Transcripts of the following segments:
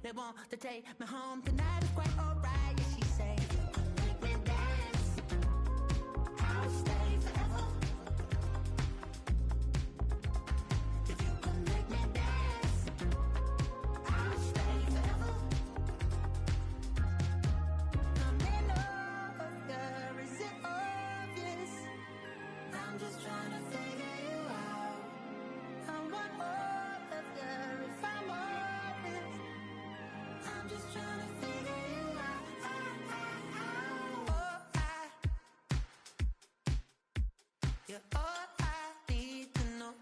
They want to take me home tonight. It's quite alright. Yeah, she say, make me dance. I'll stay forever. If you can make me dance, I'll stay forever. I'm in love, girl, is it obvious? I'm just trying to figure you out. I want all of you if I'm honest. I'm just trying to figure you out. You're all I need to know.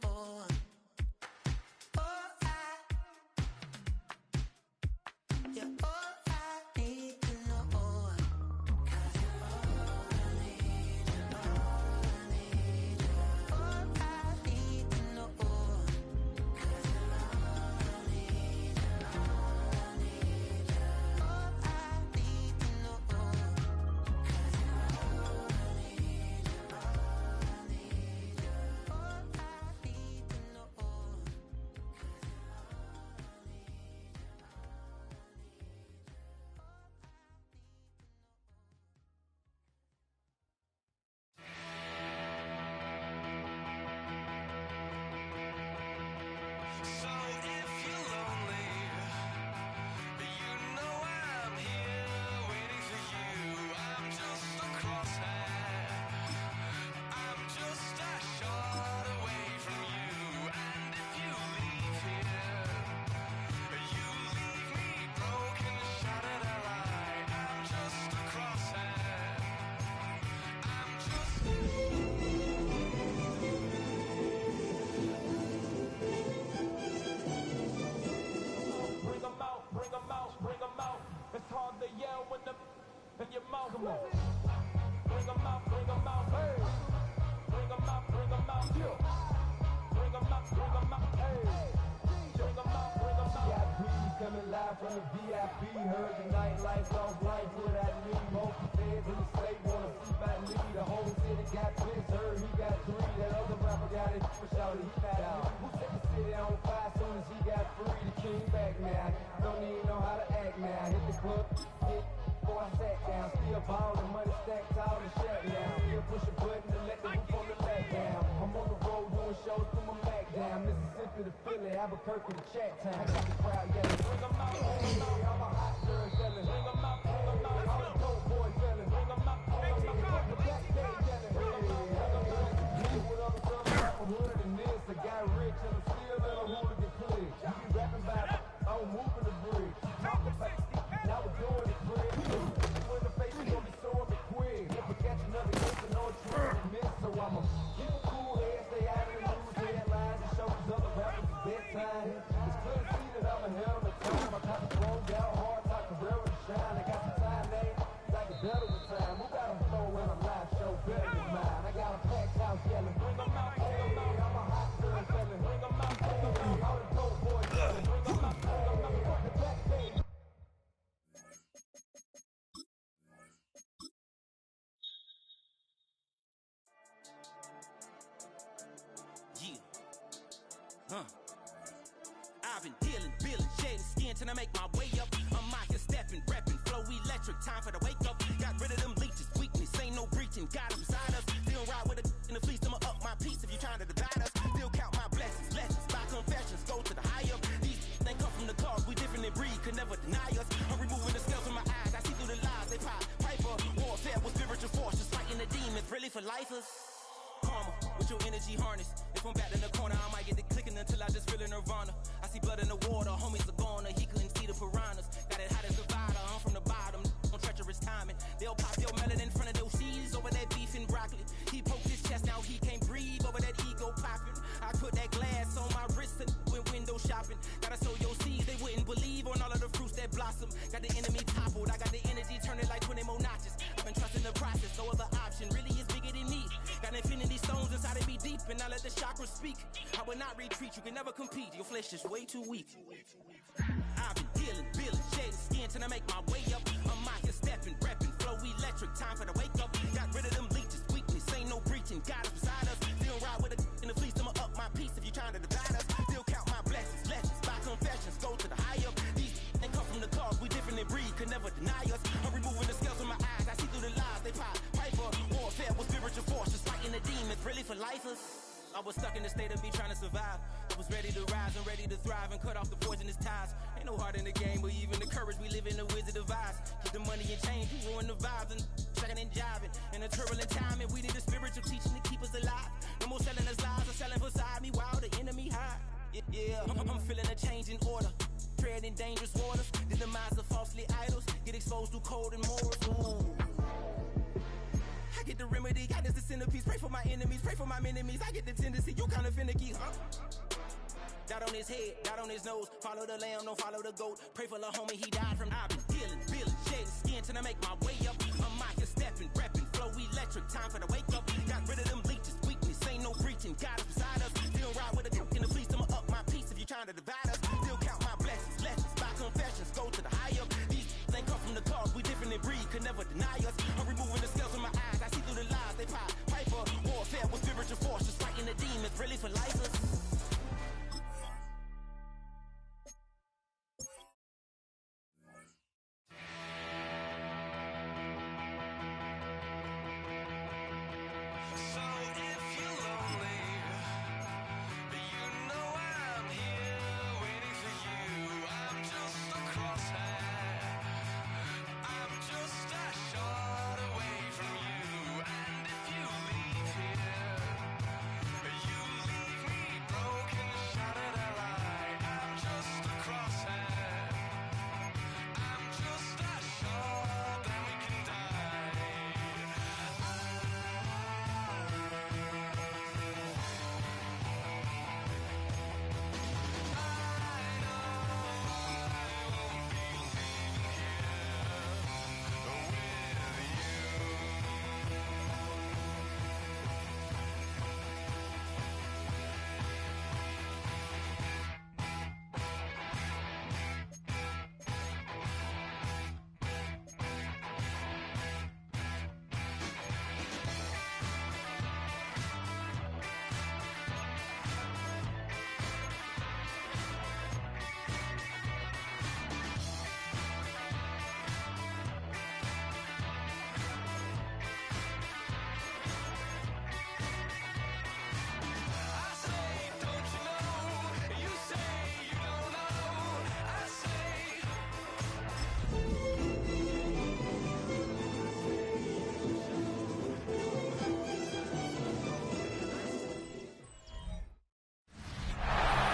You're all I need to know. 'Cause you're all I need, you're all I need, you're all I need to know. 'Cause you're all I need, you're all I need, you're all I need to know. 'Cause you're all I need, you're all I need, you're all I need to know. 'Cause you're all I need, you're all I need, you're all I need, you're all I need. So if you're lonely, you know I'm here waiting for you. I'm just a crosshair. I'm just a shot away from you. And if you leave here, you leave me broken, shattered alive. I'm just a crosshair. I'm just Bring 'em out, bring 'em out, bring 'em out. It's hard to yell when the in your mouth. Come on. Bring 'em out, bring 'em out. Hey. Bring 'em out, bring 'em out. Yeah. Bring 'em out, bring 'em out. Hey. Bring 'em out, bring 'em out. VIP coming live from the VIP. Heard the nightlife off life what I need. Multi fans in the state wanna see my me. The whole city got pissed. Heard he got 3. That other rapper got it. For shouted he not out. Who set the city on fire soon as he got free? The king back now. Don't even know how to act now. Hit the club, hit before I sat down. Still ballin', money stacked tall and shut down. Still push a button to let the roof on the back down. I'm on the road doing shows through my back down. Mississippi to Philly, Albuquerque to Chat Town. I got the crowd yelling, bring 'em out, bring 'em out. I'm a hot girl yelling, bring 'em out, bring 'em out. All the dope boys yelling, bring 'em out, bring 'em out. The black day yelling, bring 'em out, bring 'em out. Deal with other stuff, rapper hood than this. I got rich and I'm still in a hooligan clique. You be rapping about, I'm moving the bridge. Talk about, now we're doing it quick. When the face is gonna be showing me quick. If I catch another case, I know it's true to miss. So I'ma keep a cool head, stay out of the news headlines, and show these other rappers it's bedtime. It's clear to see that I'm ahead of the time. I got the thrown down hard, talk the rail to shine. I got some time, name, like a better with time. Who got 'em flow in a live show better than mine? I got a packed house yelling, bring 'em out, bring 'em out. I'm a hot girl yelling, bring 'em out, bring 'em out. All the dope boys yelling, bring 'em out, bring 'em out. Fuck the black day. Yeah. I've been dealing, feeling, shedding skin till I make my way up. I'm out here stepping, repping, flow electric, time for the wake up. Got rid of them leeches, weakness, ain't no breaching, got them beside us. Still ride with a in the fleece, I'ma up my piece if you trying to divide us. Still count my blessings, lessons, by confessions, go to the higher. These they come from the cars, we different in breed, could never deny us. I'm removing the scales from my eyes, I see through the lies, they pop. Piper, warfare with spiritual force, just fighting the demons, really for lifers. Karma, with your energy harness. If I'm back in the corner, I might get the clicking until I just feel a nirvana. I see blood in the water, homies are gone, he couldn't see the piranhas. Got it hot as a divider, I'm from the bottom, on treacherous timing. They'll pop your melon in front of those seeds over that beef and broccoli. He poked his chest, now he can't breathe over that ego popping. I put that glass on my wrist and went window shopping. Gotta sow your seeds, they wouldn't believe on all of the fruits that blossom. Got the enemy toppled, I got the energy turning like 20 more notches. I've been trusting the process, no other option really is bigger than me. Got infinity stones inside of me deep, and I let the chakras speak. I will not retreat, you can never compete, your flesh is way too weak. I've been dealing, feeling, shedding skin till I make my way up. I'm out here stepping, repping, flow electric, time for the wake up. Got rid of them leeches, weakness, ain't no breaching, got us beside us. Still ride with a in the fleece, I'ma up my piece if you trying to divide us. Still count my blessings, lessons, by confessions, go to the high up. These they come us. I was stuck in the state of me trying to survive. I was ready to rise and ready to thrive and cut off the poisonous ties. Ain't no heart in the game, but even the courage we live in the wizard of Oz. Get the money and change, we ruin the vibes and sucking and jiving. In a turbulent time, and we need a spiritual teaching to keep us alive. No more selling us lies or selling beside me while the enemy hide. Yeah, I'm feeling a change in order. Treading dangerous waters. The demise of falsely idols. Get exposed to cold and morals. Ooh. I get the remedy, God is the centerpiece. Pray for my enemies, pray for my enemies. I get the tendency, you kinda finicky, huh? Dot on his head, dot on his nose. Follow the lamb, don't follow the goat. Pray for the homie, he died from. I've been dealing, shedding skin till I make my way up. I'm out here stepping, repping, flow electric. Time for the wake up. Got rid of them leeches, weakness, ain't no preaching. God is beside us. Still ride with a dick in the fleece. I'ma up my piece if you're trying to divide us. Still count my blessings, lessons, by confessions. Go to the high up. These ain't come from the cause, we different in breed, could never deny us. I'm removing the scales from my eyes. I see through the lies they pop. Piper, warfare with spiritual forces, fighting the demons, really for life. So if you're lonely, you know I'm here waiting for you. I'm just a crosshair. I'm just a shot away from you. And if you leave here, you leave me broken, shattered alive. I'm just a crosshair. I'm just a shot, then we can die. I say, don't you know? You say you don't know. I say.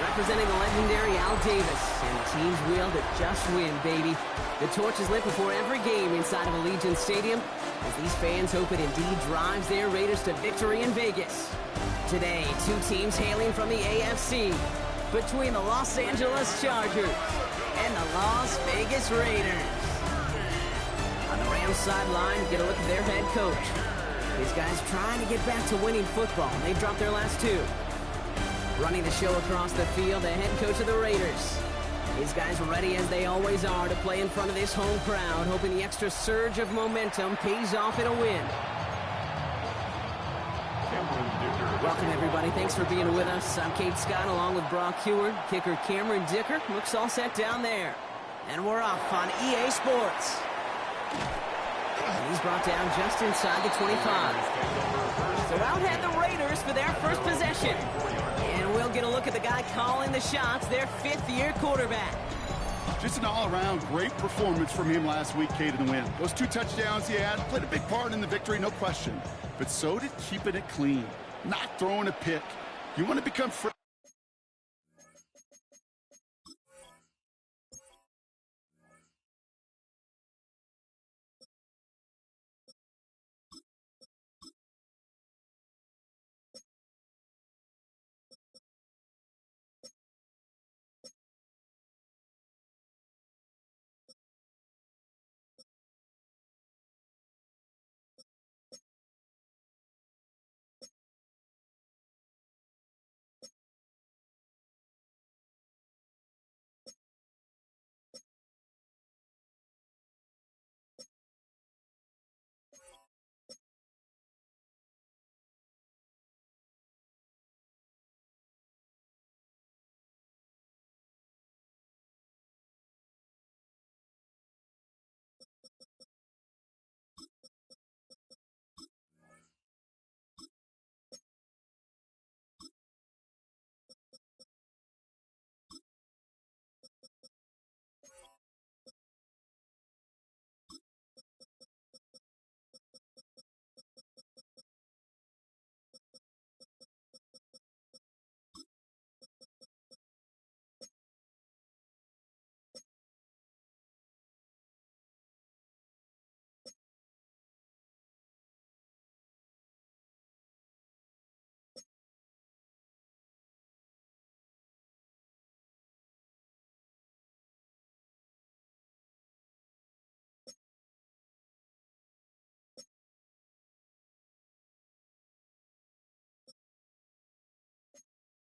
Representing the legendary Al Davis and the team's will to just win, baby. The torch is lit before every game inside of Allegiant Stadium as these fans hope it indeed drives their Raiders to victory in Vegas. Today, two teams hailing from the AFC between the Los Angeles Chargers and the Las Vegas Raiders. On the Rams sideline, get a look at their head coach. These guys trying to get back to winning football. They've dropped their last two. Running the show across the field, the head coach of the Raiders. These guys ready as they always are to play in front of this home crowd, hoping the extra surge of momentum pays off in a win. Welcome, everybody. Thanks for being with us. I'm Kate Scott along with Brock Heward. Kicker Cameron Dicker looks all set down there. And we're off on EA Sports. And he's brought down just inside the 25. So out head the Raiders for their first possession. And we'll get a look at the guy calling the shots, their fifth-year quarterback. Just an all-around great performance from him last week, Kate, in the win. Those two touchdowns he had played a big part in the victory, no question. But so did keeping it clean, not throwing a pick. You want to become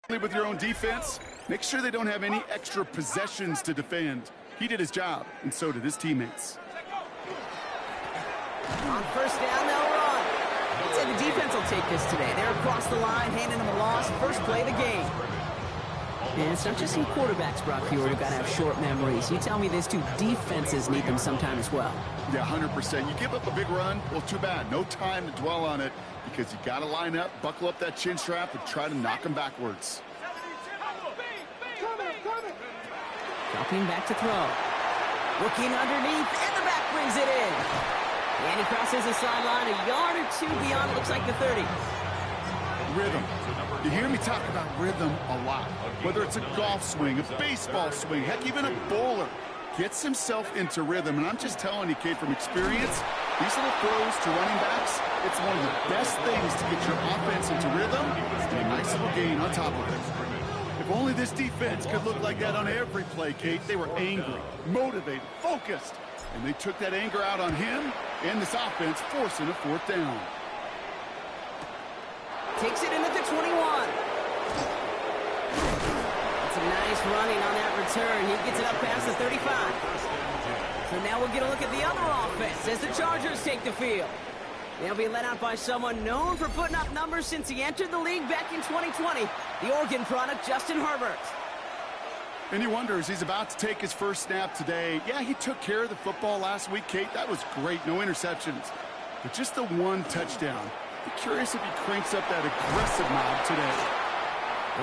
With your own defense, make sure they don't have any extra possessions to defend. He did his job, and so did his teammates. On first down, they'll run. I'd say the defense will take this today. They're across the line, handing them a loss. First play of the game. And it's not just some quarterbacks, Brock Hewitt, who've got to have short memories. You tell me this too, defenses need them sometime as well. Yeah, 100%. You give up a big run, well, too bad. No time to dwell on it because you got to line up, buckle up that chin strap, and try to knock them backwards. Dropping back to throw. Looking underneath, and the back brings it in. And he crosses the sideline a yard or two beyond, looks like the 30. Rhythm. You hear me talk about rhythm a lot. Whether it's a golf swing, a baseball swing, heck, even a bowler gets himself into rhythm. And I'm just telling you, Kate, from experience, these little throws to running backs, it's one of the best things to get your offense into rhythm and a nice little gain on top of it. If only this defense could look like that on every play, Kate. They were angry, motivated, focused, and they took that anger out on him and this offense, forcing a fourth down. Takes it in at the 21. That's a nice running on that return. He gets it up past the 35. So now we'll get a look at the other offense as the Chargers take the field. They'll be led out by someone known for putting up numbers since he entered the league back in 2020, the Oregon product, Justin Herbert. And you wonder, as he's about to take his first snap today, yeah, he took care of the football last week, Kate. That was great, no interceptions. But just the one touchdown. I'm curious if he cranks up that aggressive knob today.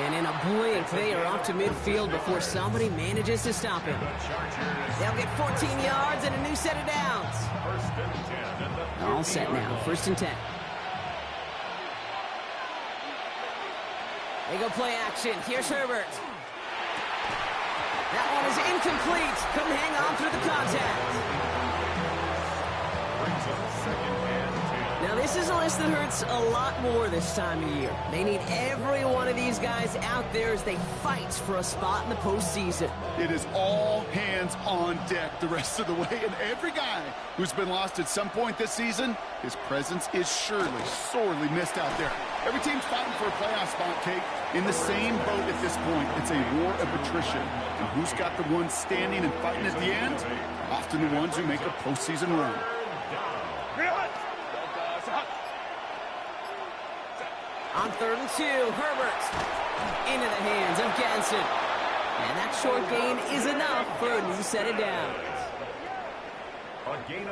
And in a blink, they are off to midfield before somebody manages to stop him. They'll get 14 yards and a new set of downs. All set now, 1st and 10. They go play action. Here's Herbert. That one is incomplete. Couldn't hang on through the contact. Now, this is a list that hurts a lot more this time of year. They need every one of these guys out there as they fight for a spot in the postseason. It is all hands on deck the rest of the way, and every guy who's been lost at some point this season, his presence is surely sorely missed out there. Every team's fighting for a playoff spot, Kate. In the same boat at this point, it's a war of attrition. And who's got the ones standing and fighting at the end? Often the ones who make a postseason run. On 3rd and 2, Herbert into the hands of Ganson. And that short gain is enough for a new set of downs.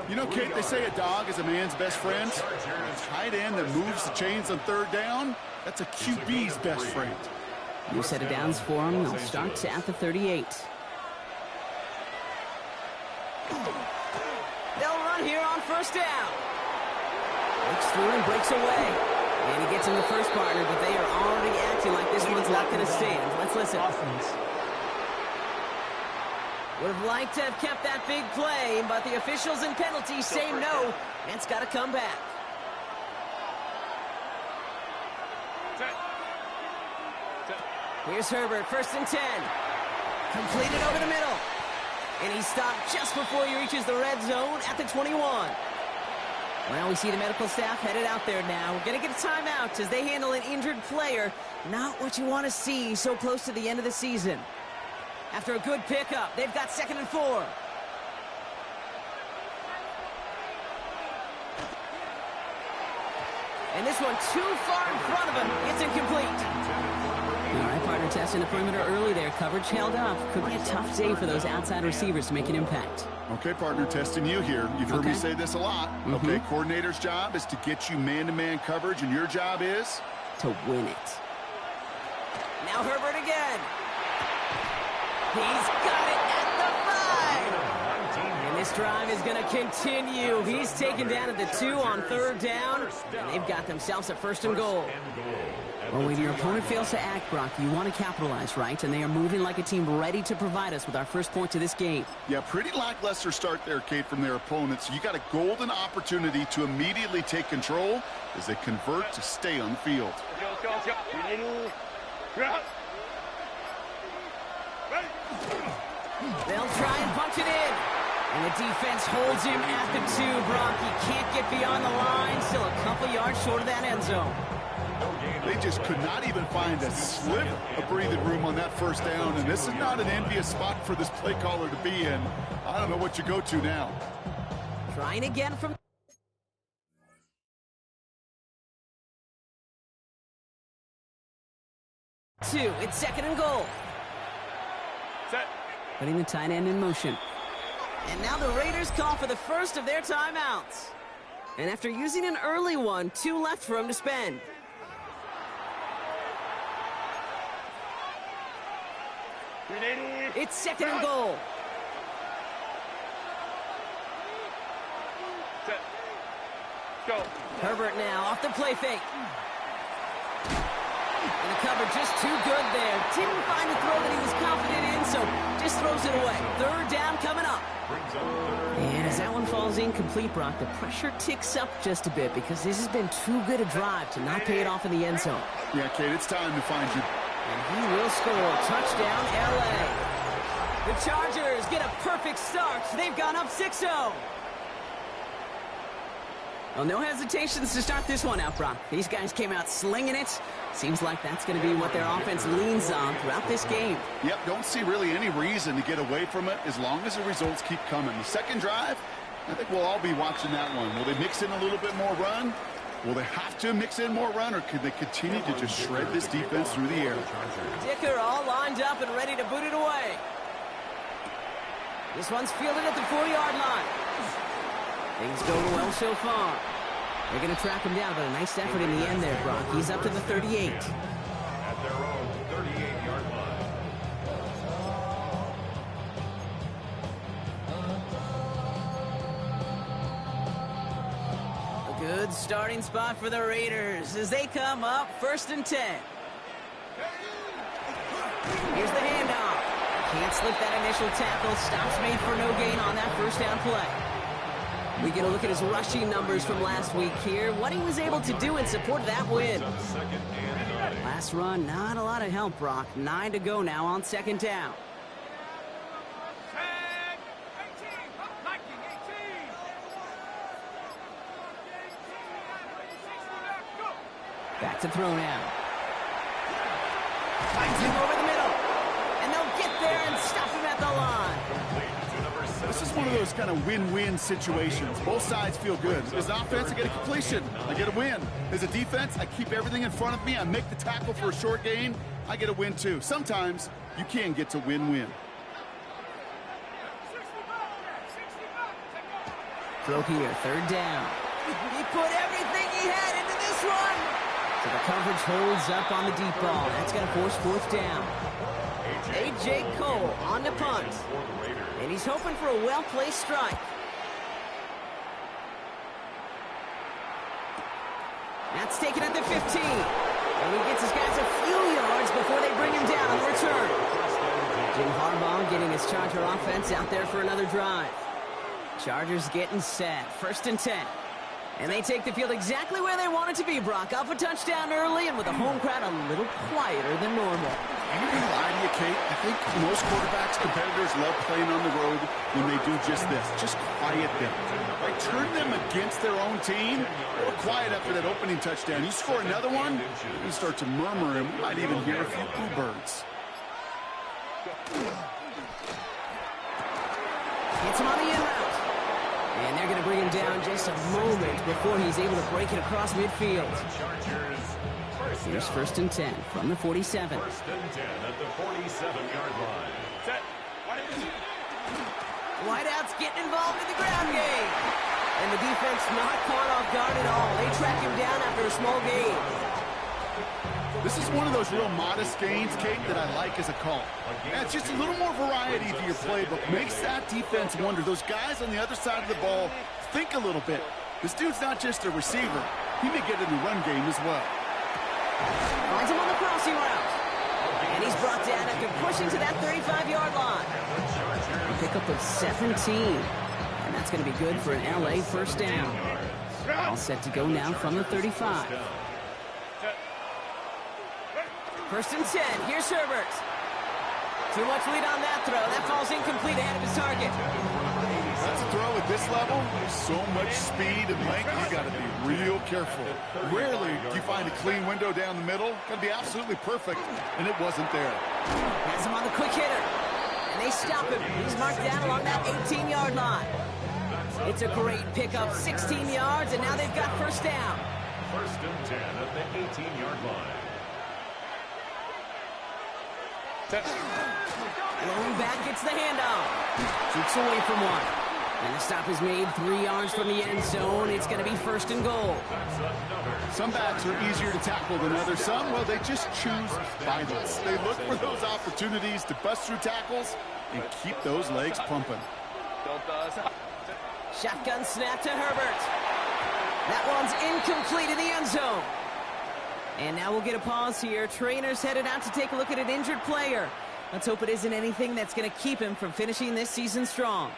You know, Kate, they say a dog is a man's best friend. A tight end that moves the chains on 3rd down, that's a QB's best friend. New set of downs for him. They'll start at the 38. They'll run here on 1st down. Looks through and breaks away. And he gets in the first partner, but they are already acting like this one's not going to stand. Let's listen. Would have liked to have kept that big play, but the officials and penalties say no, and it's got to come back. Here's Herbert, 1st and 10. Completed over the middle. And he stopped just before he reaches the red zone at the 21. Well, we see the medical staff headed out there now. We're going to get a timeout as they handle an injured player. Not what you want to see so close to the end of the season. After a good pickup, they've got 2nd and 4. And this one too far in front of him. It's incomplete. All right, partner testing the perimeter early there. Coverage held up. Could be a tough day for those outside receivers to make an impact. Okay, partner, testing you here. You've heard me say this a lot. Okay, coordinator's job is to get you man-to-man coverage, and your job is? To win it. Now Herbert again. He's got it at the 5. And this drive is going to continue. He's taken down at the 2 on 3rd down, and they've got themselves a 1st and goal. Well, when your opponent fails to act, Brock, you want to capitalize, right? And they are moving like a team ready to provide us with our first point to this game. Yeah, pretty lackluster start there, Kate, from their opponents. You got a golden opportunity to immediately take control as they convert to stay on the field. They'll try and punch it in. And the defense holds him at the 2, Brock. He can't get beyond the line. Still a couple yards short of that end zone. They just could not even find a sliver of breathing room on that first down, and this is not an envious spot for this play caller to be in. I don't know what you go to now. Trying again from... two. It's second and goal. Set. Putting the tight end in motion. And now the Raiders call for the first of their timeouts. And after using an early one, 2 left for him to spend. It's second and goal. Set. Go. Herbert now off the play fake. And the cover just too good there. Didn't find a throw that he was confident in, so just throws it away. Third down coming up. And as that one falls incomplete, Brock, the pressure ticks up just a bit because this has been too good a drive to not pay it off in the end zone. Yeah, Kate, it's time to find you. And he will score. Touchdown, L.A. The Chargers get a perfect start. They've gone up 6-0. Well, no hesitations to start this one out, Brock. These guys came out slinging it. Seems like that's going to be what their offense leans on throughout this game. Yep, don't see really any reason to get away from it as long as the results keep coming. The second drive, I think we'll all be watching that one. Will they mix in a little bit more run? Will they have to mix in more run, or could they continue to just shred this defense through the air? Dicker all lined up and ready to boot it away. This one's fielded at the 40-yard line. Things go well so far. They're going to track him down, but a nice effort in the end there, Brock. He's up to the 38. At their own 38-yard line. A good starting spot for the Raiders as they come up 1st and 10. Here's the handoff. Can't slip that initial tackle. Stops made for no gain on that first down play. We get a look at his rushing numbers from last week here. What he was able to do in support of that win. Last run, not a lot of help, Brock. 9 to go now on 2nd down. Back to throw now. Finds him over the middle. And they'll get there and stop him at the line. This is one of those kind of win-win situations. Both sides feel good. As an offense, I get a completion. I get a win. As a defense, I keep everything in front of me. I make the tackle for a short gain. I get a win, too. Sometimes, you can get to win-win. Throw here, 3rd down. He put everything he had into this one. So the coverage holds up on the deep ball. That's going to force 4th down. A.J. Cole on the punt. And he's hoping for a well-placed strike. That's taken at the 15. And he gets his guys a few yards before they bring him down on the return. Jim Harbaugh getting his Charger offense out there for another drive. Chargers getting set. 1st and 10. And they take the field exactly where they want it to be, Brock. Up a touchdown early and with the home crowd a little quieter than normal. I'm not going to lie to you, Kate. I think most quarterbacks, competitors love playing on the road when they do just this. Just quiet them. Right? Turn them against their own team. They were quiet after that opening touchdown. You score another one, you start to murmur, and we might even hear a few bluebirds. Gets him on the in route. And they're going to bring him down just a moment before he's able to break it across midfield. Here's 1st and 10 from the 47. 1st and 10 at the 47-yard line. Set. Wideouts getting involved in the ground game. And the defense not caught off guard at all. They track him down after a small gain. This is one of those real modest gains, Kate, that I like as a call. Yeah, it's just a little more variety to your playbook. Makes that defense wonder. Those guys on the other side of the ball think a little bit. This dude's not just a receiver. He may get in the run game as well. Finds him on the crossing route. And he's brought down after pushing to that 35-yard line. A pickup of 17. And that's going to be good for an L.A. 1st down. All set to go now from the 35. 1st and 10. Here's Herbert. Too much lead on that throw. That falls incomplete ahead of his target. That's a throw at this level, there's so much speed and length, you got to be real careful. Rarely do you find a clean window down the middle. Got to be absolutely perfect, and it wasn't there. Has him on the quick hitter. And they stop him. He's marked down along that 18-yard line. It's a great pickup, 16 yards, and now they've got first down. First and 10 at the 18-yard line. Rolling back gets the handoff. Keeps away from one. And the stop is made 3 yards from the end zone. It's going to be first and goal. Some backs are easier to tackle than others. Some, well, they just choose violence. They look for those opportunities to bust through tackles and keep those legs pumping. Shotgun snap to Herbert. That one's incomplete in the end zone. And now we'll get a pause here. Trainer's headed out to take a look at an injured player. Let's hope it isn't anything that's going to keep him from finishing this season strong.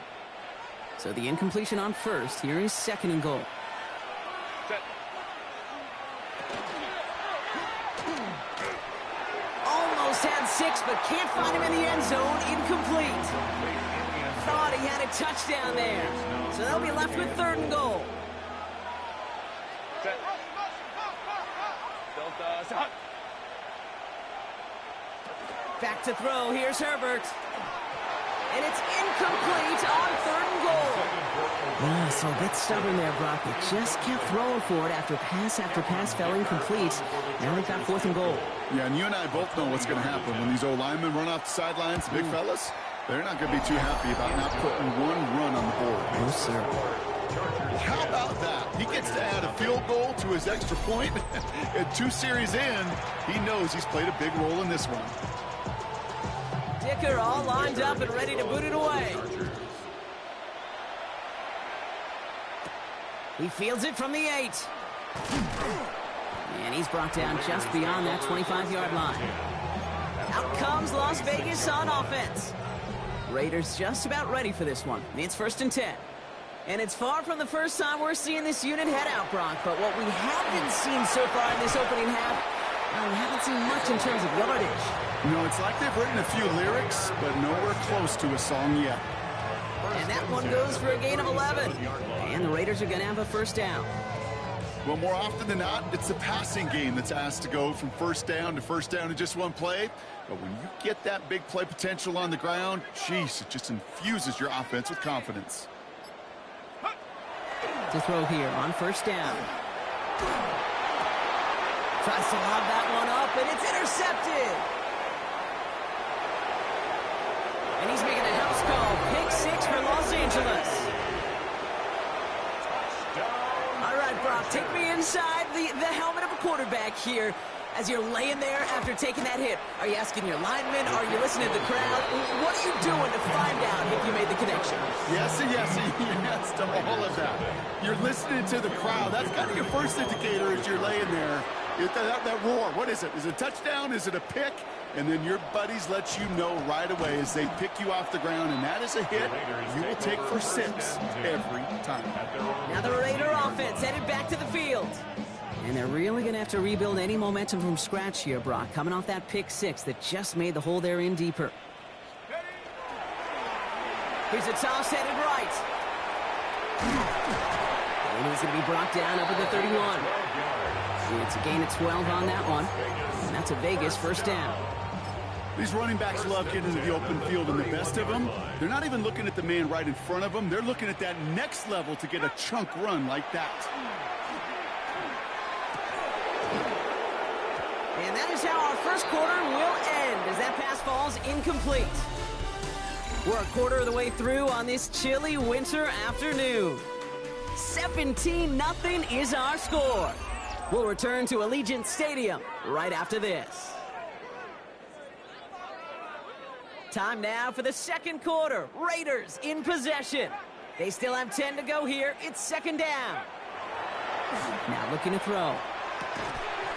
So the incompletion on first. Here is second and goal. Almost had 6, but can't find him in the end zone. Incomplete. Thought he had a touchdown there. So they'll be left with third and goal. Back to throw. Here's Herbert. And it's incomplete on third and goal. So a bit stubborn there, Brock. They just kept throwing for it after pass fell incomplete. Now they've got fourth and goal. Yeah, and you and I both know what's going to happen when these O-linemen run off the sidelines, big fellas. They're not going to be too happy about not putting one run on the board. No, sir. How about that? He gets to add a field goal to his extra point. And 2 series in, he knows he's played a big role in this one. Dicker all lined up and ready to boot it away. He fields it from the 8. And he's brought down just beyond that 25-yard line. Out comes Las Vegas on offense. Raiders just about ready for this one. It's first and 10. And it's far from the first time we're seeing this unit head out, Brock. But what we haven't seen so far in this opening half, we haven't seen much in terms of yardage. You know, it's like they've written a few lyrics, but nowhere close to a song yet. And that one goes for a gain of 11. And the Raiders are going to have a first down. Well, more often than not, it's the passing game that's asked to go from first down in just one play. But when you get that big play potential on the ground, geez, it just infuses your offense with confidence. To throw here on first down. Tries to lob that one up, and it's intercepted. And he's making a house call. Pick 6 for Los Angeles. All right, Brock, take me inside the helmet of a quarterback here. As you're laying there after taking that hit, are you asking your linemen? Are you listening to the crowd? What are you doing to find out if you made the connection? Yes, and yes, and yes to all of that. You're listening to the crowd. That's kind of your first indicator as you're laying there. That roar, what is it? Is it a touchdown? Is it a pick? And then your buddies let you know right away as they pick you off the ground, and that is a hit you will take for 6 every time. Now the Raider offense headed back to the field. And they're really going to have to rebuild any momentum from scratch here, Brock, coming off that pick 6 that just made the hole there in deeper. Here's a toss headed right. And he's going to be brought down up at the 31. It's a gain of 12 on that one. And that's a Vegas first down. These running backs love getting into the open field, and the best of them, they're not even looking at the man right in front of them. They're looking at that next level to get a chunk run like that. And that is how our first quarter will end as that pass falls incomplete. We're a quarter of the way through on this chilly winter afternoon. 17-0 is our score. We'll return to Allegiant Stadium right after this. Time now for the second quarter. Raiders in possession. They still have 10 to go here. It's second down. Now looking to throw.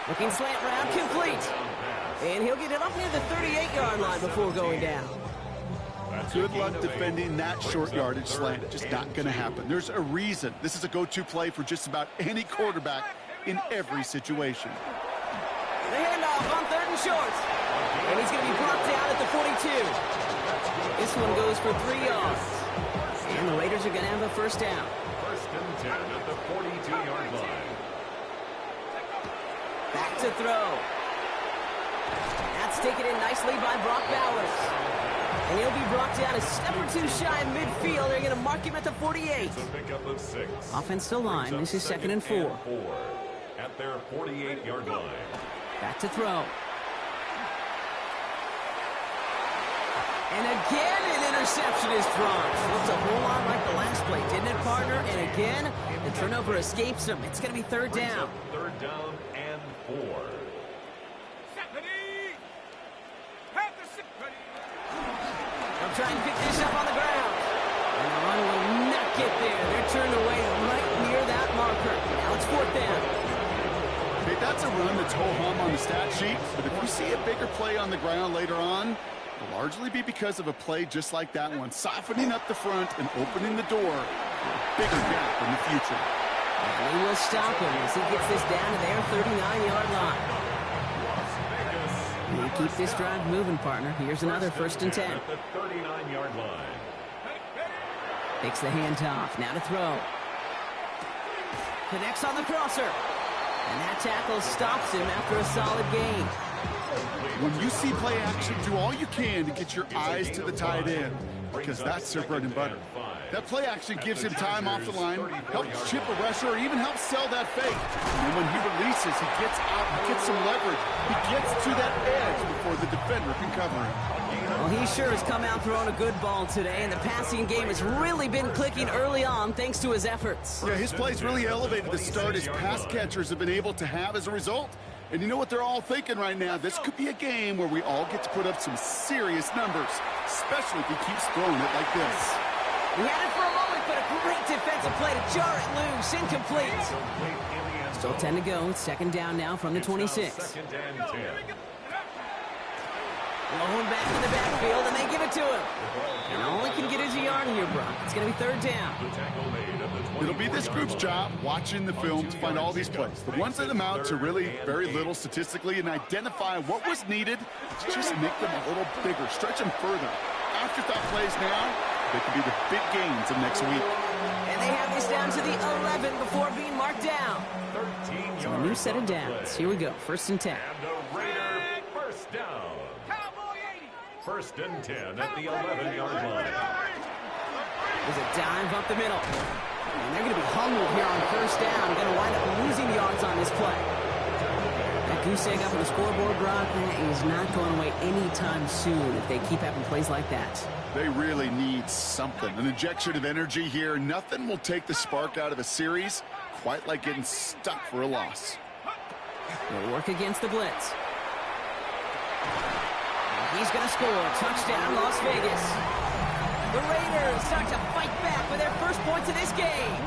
Looking slant route, complete. And he'll get it up near the 38-yard line before going down. Good luck defending that short yardage slant. Just not going to happen. There's a reason. This is a go-to play for just about any quarterback in every situation. The handoff on third and short. And he's going to be brought down at the 42. This one goes for 3 yards. And the Raiders are are going to have a first down. First and 10 at the 42-yard line. Back to throw. That's taken in nicely by Brock Bowers. And he'll be brought down a step or two shy of midfield. They're going to mark him at the 48. It's a pickup of 6. Offense still line. This is second and 4. At their 48-yard line. Back to throw. And again, an interception is dropped. Looks a whole lot like the last play, didn't it, partner? And again, the turnover escapes him. It's going to be third down. Third down and 4. They'll try and pick this up on the ground. And the run will not get there. They're turned away right near that marker. Now it's fourth down. Okay, that's a run that's ho-hum on the stat sheet, but if you see a bigger play on the ground later on, it'll largely be because of a play just like that one, softening up the front and opening the door for a bigger gap in the future. And they will stop him as he gets this down to their 39-yard line. You keep this drive moving, partner. Here's another first and 10. At the 39-yard line. Takes the handoff. Now to throw. Connects on the crosser. And that tackle stops him after a solid gain. When you see play action, do all you can to get your eyes to the tight end, because that's their bread and butter. That play action gives him time off the line, helps chip a rusher, or even helps sell that fake. And when he releases, he gets out, he gets some leverage. He gets to that edge before the defender can cover him. Well, he sure has come out throwing a good ball today, and the passing game has really been clicking early on thanks to his efforts. Yeah, his play's really elevated the start his pass catchers have been able to have as a result. And you know what they're all thinking right now? This could be a game where we all get to put up some serious numbers, especially if he keeps throwing it like this. He had it for a moment, but a great defensive play to jar it loose. Incomplete. Still 10 to go. It's second down now from the 26. Second and 10. Blowing back in the backfield, and they give it to him. And all he can get is a yard here, Brock. It's going to be third down. It'll be this group's job watching the film to find all these plays. The ones that amount to really very little statistically, and identify what was needed to just make them a little bigger, stretch them further. Afterthought plays now, they could be the big gains of next week. And they have this down to the 11 before being marked down. So a new set of downs. Here we go. First and 10. And the Raider first down. First and 10 at the 11-yard line. There's a dive up the middle. And they're going to be humbled here on first down. Going to wind up losing yards on this play. That goose egg up on the scoreboard, Brock, is not going away anytime soon if they keep having plays like that. They really need something. An injection of energy here. Nothing will take the spark out of a series quite like getting stuck for a loss. They'll work against the blitz. He's going to score. Touchdown, Las Vegas. The Raiders start to fight back with their first points of this game.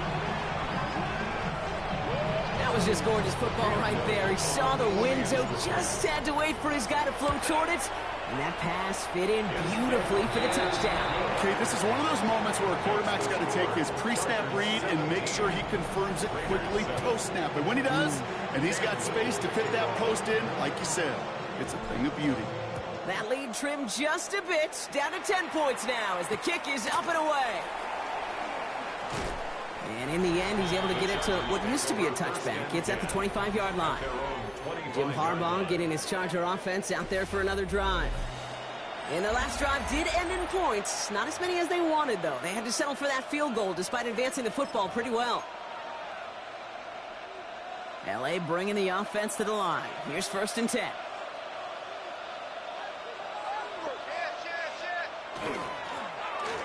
That was just gorgeous football right there. He saw the window, just had to wait for his guy to float toward it. And that pass fit in beautifully for the touchdown. Okay, this is one of those moments where a quarterback's got to take his pre-snap read and make sure he confirms it quickly post-snap. And when he does, and he's got space to fit that post in, like you said, it's a thing of beauty. That lead trimmed just a bit, down to 10 points now as the kick is up and away. And in the end, he's able to get it to what used to be a touchback. It's at the 25-yard line. Jim Harbaugh getting his Charger offense out there for another drive. And the last drive did end in points. Not as many as they wanted, though. They had to settle for that field goal despite advancing the football pretty well. L.A. bringing the offense to the line. Here's first and 10.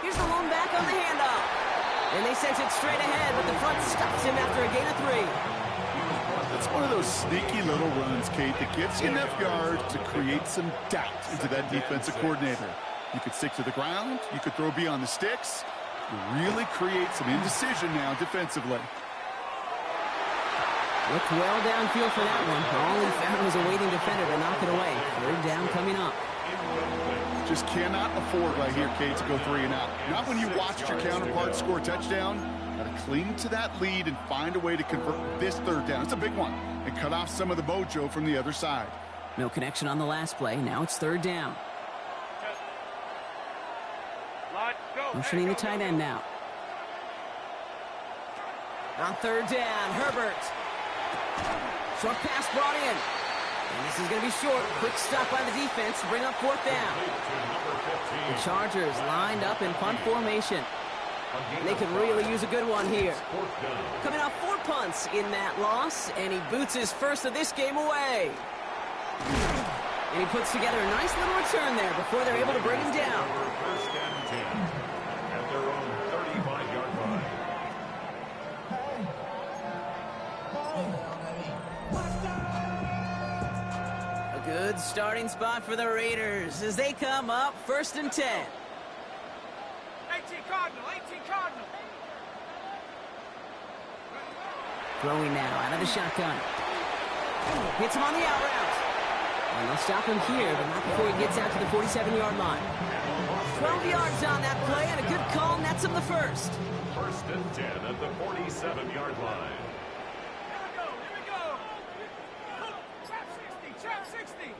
Here's the lone back on the handoff. And they sent it straight ahead, but the front stops him after a gain of 3. That's one of those sneaky little runs, Kate, that gets you enough yards to create some doubt into that defensive coordinator. You could stick to the ground. You could throw beyond the sticks. You really create some indecision now defensively. Looked well downfield for that one. All he found was a waiting defender to knock it away. Third down coming up. Just cannot afford right here, Kate, to go 3 and out. Not when you watched your counterpart score a touchdown. Got to cling to that lead and find a way to convert this third down. It's a big one. And cut off some of the mojo from the other side. No connection on the last play. Now it's third down. Motioning the tight end now. On third down, Herbert. Short pass brought in. And this is going to be short. Quick stop by the defense to bring up fourth down. The Chargers lined up in punt formation. And they could really use a good one here. Coming off 4 punts in that loss, and he boots his first of this game away. And he puts together a nice little return there before they're able to bring him down. First and 10 at their own 35-yard line. A good starting spot for the Raiders as they come up first and 10. 18 Cardinal, 18 Cardinal. Throwing now out of the shotgun. Hits him on the out route. And they'll stop him here, but not before he gets out to the 47-yard line. 12 yards on that play, and a good call nets him the first. First and 10 at the 47-yard line. Here we go. Trap 60, trap 60.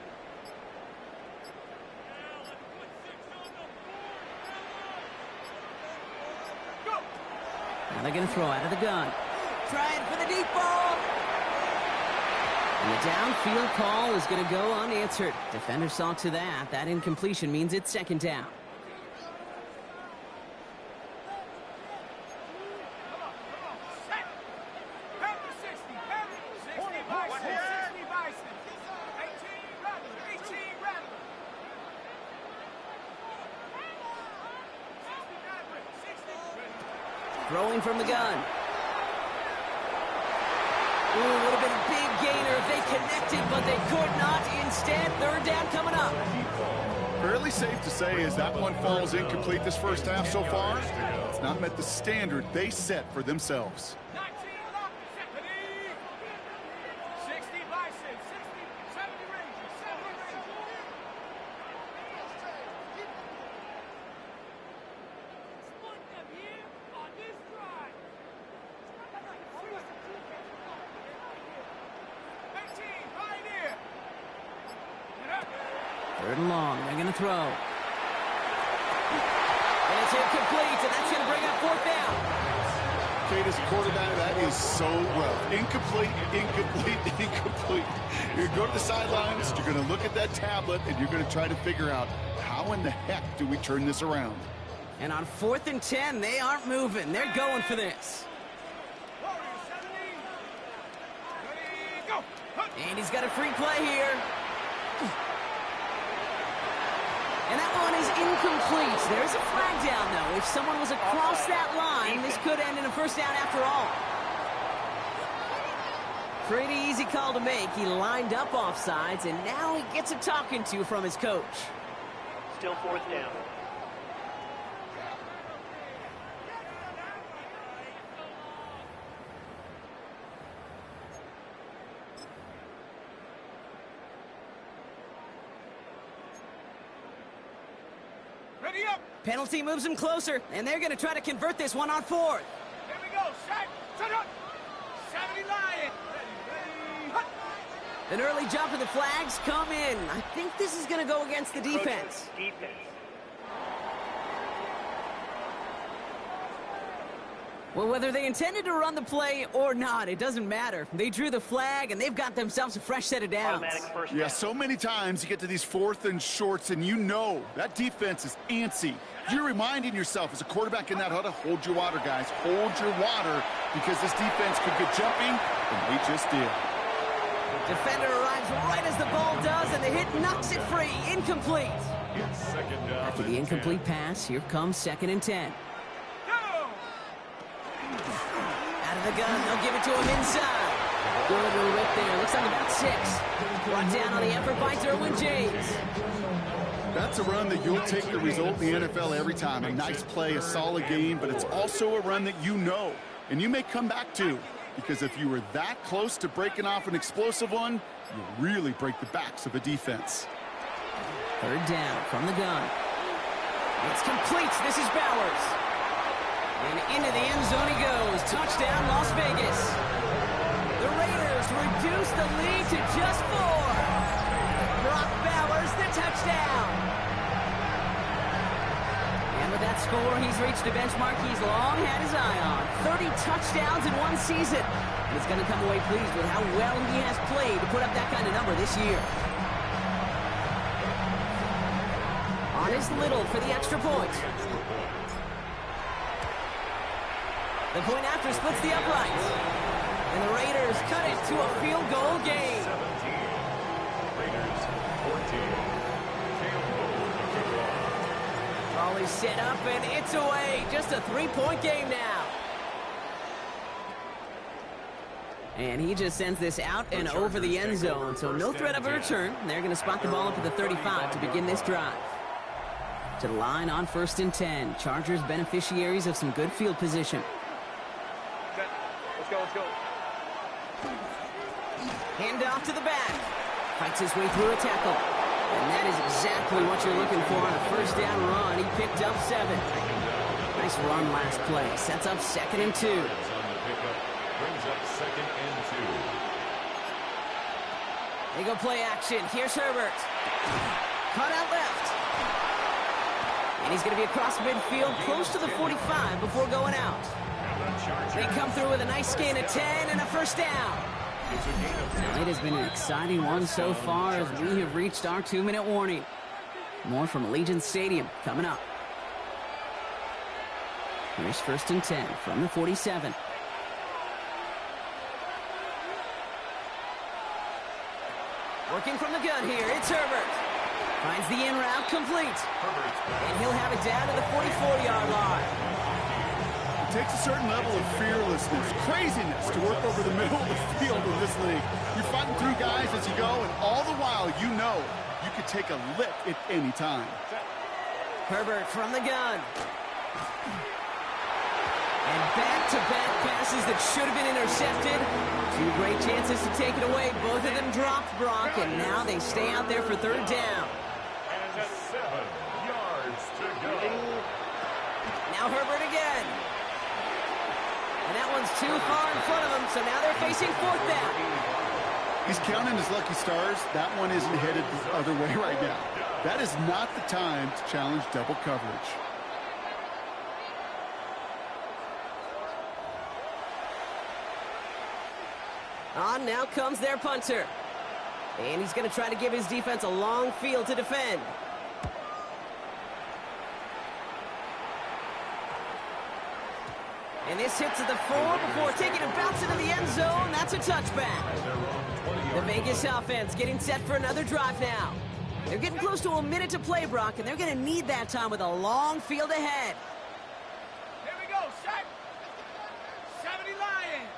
Go. Now they're going to throw out of the gun. Trying for the deep ball. And the downfield call is going to go unanswered. Defender saw to that. That incompletion means it's second down. Set. Pound to 60, pound. 60 Bison, 60 Bison. 18 Rattler, 18 Rattler. 60 Maverick, 60. Throwing from the gun. Ooh, would have been a big gainer if they connected, but they could not. Instead, third down coming up. Fairly safe to say as that one falls incomplete this first half so far, it's not met the standard they set for themselves. 19 Lock, 70. 60 Bison, 60, 70 Rangers, 70 Rangers. Split them here on this drive. 18, Pioneer. Third and long. They're going to throw. And it's incomplete, and that's going to bring up fourth down. Kate, as a quarterback, that is so rough. Incomplete, incomplete, incomplete. You're going to go to the sidelines, you're going to look at that tablet, and you're going to try to figure out how in the heck do we turn this around. And on 4th and 10, they aren't moving. They're going for this. Warrior 70. Ready, go. And he's got a free play here. And that one is incomplete. There's a flag down, though. If someone was across that line, this could end in a first down after all. Pretty easy call to make. He lined up offsides, and now he gets a talking to from his coach. Still fourth down. Ready up. Penalty moves him closer, and they're going to try to convert this one on 4th. Here we go. Set up. 70 Lion. Ready. Hut. An early jump and the flags come in. I think this is going to go against the defense. Defense. Well, whether they intended to run the play or not, it doesn't matter. They drew the flag, and they've got themselves a fresh set of downs. Automatic first Yeah, down. so many times you get to these 4th and shorts, and you know that defense is antsy. You're reminding yourself as a quarterback in that huddle, hold your water, guys. Hold your water, because this defense could get jumping, and they just did. Defender arrives right as the ball does, and the hit knocks it free. Incomplete. It's second down. After the incomplete pass, here comes 2nd and 10. Out of the gun, they'll give it to him inside. Good little rip there. Looks like about 6. Brought down on the effort by Derwin James. That's a run that you'll take the result in the NFL every time. A nice play, a solid game, but it's also a run that you know, and you may come back to, because if you were that close to breaking off an explosive one, you really break the backs of a defense. Third down from the gun. It's complete. This is Bowers. And into the end zone he goes. Touchdown, Las Vegas. The Raiders reduce the lead to just 4. Brock Bowers, the touchdown. And with that score, he's reached a benchmark he's long had his eye on. 30 touchdowns in one season. And he's going to come away pleased with how well he has played to put up that kind of number this year. On is Little for the extra point. The point after splits the uprights. And the Raiders cut it to a field goal game. 17. Raiders 14. Ball is set up and it's away. Just a 3-point game now. And he just sends this out and over the end zone. So no threat of a return. They're going to spot the ball up at the 35 to begin this drive. To the line on 1st and 10. Chargers beneficiaries of some good field position. Let's go, let's go. Hand off to the back. Fights his way through a tackle. And that is exactly what you're looking for on a first down run. He picked up 7. Nice run last play. Sets up 2nd and 2. On the pickup, brings up 2nd and 2. They go play action. Here's Herbert. Cut out left. And he's going to be across midfield, close to the 45 before going out. They come through with a nice gain of 10 and a first down. Now, it has been an exciting one so far as we have reached our 2-minute warning. More from Allegiant Stadium coming up. Here's 1st and 10 from the 47. Working from the gun here, it's Herbert. Finds the in route complete. And he'll have it down to the 44-yard line. It takes a certain level of fearlessness, craziness to work over the middle of the field in this league. You're fighting through guys as you go, and all the while you know you could take a lick at any time. Herbert from the gun. And back-to-back passes that should have been intercepted. 2 great chances to take it away. Both of them dropped, Brock, and now they stay out there for 3rd down. And 7 yards to go. Now Herbert again. And that one's too far in front of them, so now they're facing 4th down. He's counting his lucky stars. That one isn't headed the other way right now. That is not the time to challenge double coverage. On now comes their punter. And he's going to try to give his defense a long field to defend. And this hits at the 4 before taking a bounce into the end zone. That's a touchback. The Vegas offense getting set for another drive now. They're getting close to a minute to play, Brock, and they're going to need that time with a long field ahead. Here we go, set. 70 Lions.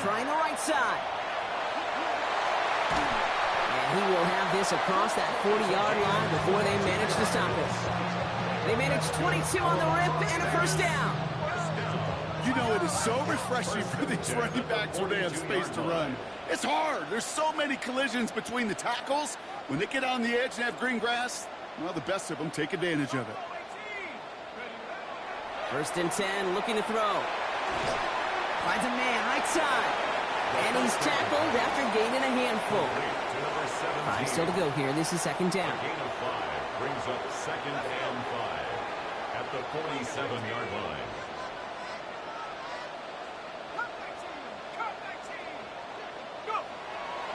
Trying the right side. And he will have this across that 40-yard line before they manage to stop it. They manage 22 on the rip and a first down. You know, it is so refreshing for these running backs when they have space to run. It's hard. There's so many collisions between the tackles. When they get on the edge and have green grass, well, the best of them take advantage of it. 1st and 10, looking to throw. Finds a man right side. And he's tackled after gaining a handful. 5 still to go here. This is 2nd down. Gain of 5 brings up 2nd and 5 at the 47-yard line.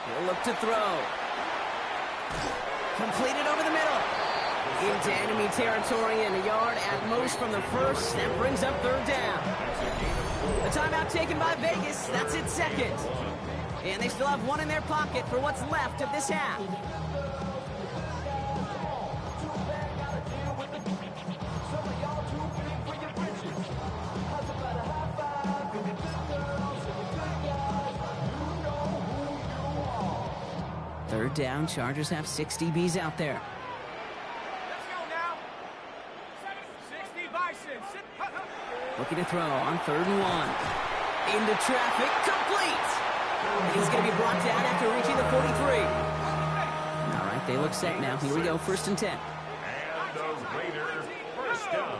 He'll look to throw. Completed over the middle. Into enemy territory and a yard at most from the first. That brings up 3rd down. A timeout taken by Vegas. That's its 2nd. And they still have 1 in their pocket for what's left of this half. Third down, Chargers have 6 DBs out there. Let's go now. 60 Bison. Looking to throw on 3rd and 1. Into traffic, complete! And he's going to be brought down after reaching the 43. All right, they look set now. Here we go, 1st and 10. And the Raiders first down.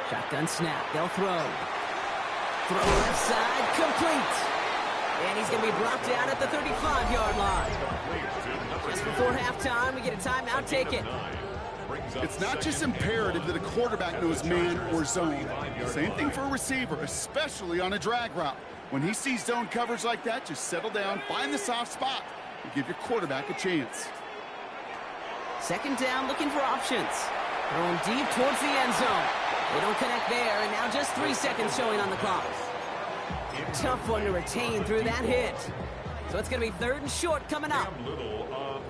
Shotgun snap, they'll throw. Throw left side, complete! And he's going to be brought down at the 35-yard line. Just before halftime, we get a timeout taken. It's not just imperative that a quarterback knows man or zone. Same thing for a receiver, especially on a drag route. When he sees zone coverage like that, just settle down, find the soft spot, and give your quarterback a chance. Second down, looking for options. Throwing deep towards the end zone. They don't connect there, and now just 3 seconds showing on the clock. Tough one to retain through that hit. So it's going to be 3rd and short coming up.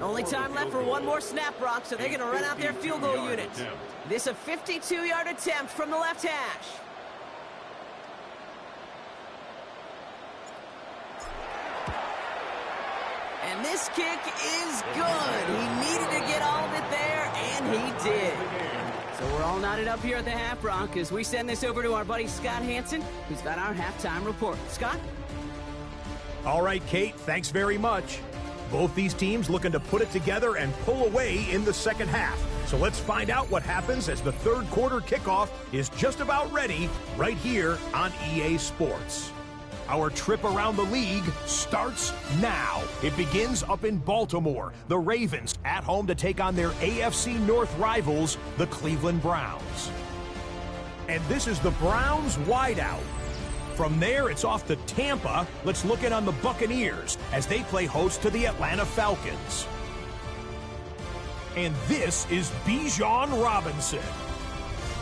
Only time left for one more snap, Brock, so they're going to run out their field goal unit. This a 52-yard attempt from the left hash. And this kick is good. He needed to get all of it there, and he did. So we're all knotted up here at the half, Brock, as we send this over to our buddy Scott Hansen, who's got our halftime report. Scott? All right, Kate, thanks very much. Both these teams looking to put it together and pull away in the second half. So let's find out what happens as the third quarter kickoff is just about ready right here on EA Sports. Our trip around the league starts now. It begins up in Baltimore. The Ravens at home to take on their AFC North rivals, the Cleveland Browns. And this is the Browns wideout. From there, it's off to Tampa. Let's look in on the Buccaneers as they play host to the Atlanta Falcons. And this is Bijan Robinson.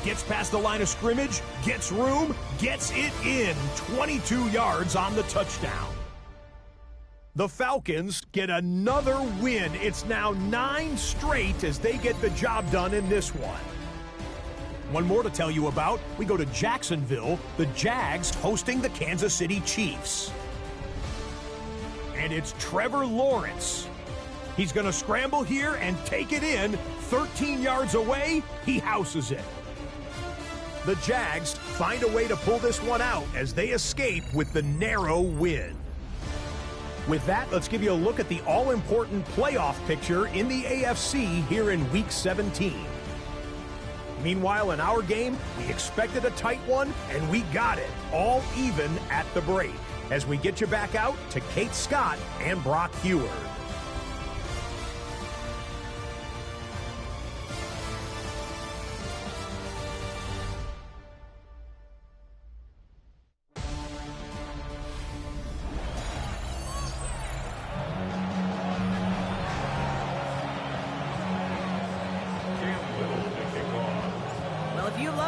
Gets past the line of scrimmage, gets room, gets it in. 22 yards on the touchdown. The Falcons get another win. It's now 9 straight as they get the job done in this one. One more to tell you about. We go to Jacksonville, the Jags hosting the Kansas City Chiefs. And it's Trevor Lawrence. He's going to scramble here and take it in. 13 yards away, he houses it. The Jags find a way to pull this one out as they escape with the narrow win. With that, let's give you a look at the all-important playoff picture in the AFC here in Week 17. Meanwhile, in our game, we expected a tight one, and we got it, all even at the break. As we get you back out to Kate Scott and Brock Heward.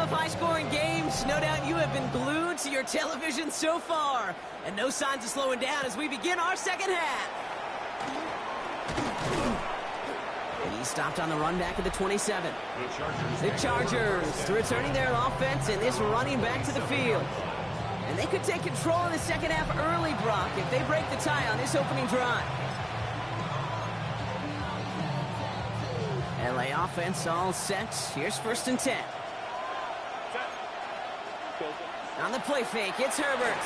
High-scoring games, no doubt you have been glued to your television so far. And no signs of slowing down as we begin our second half. And he stopped on the run back at the 27. The Chargers returning their offense and this running back to the field. And they could take control in the second half early, Brock, if they break the tie on this opening drive. LA offense all set. Here's 1st and 10. On the play fake, it's Herbert.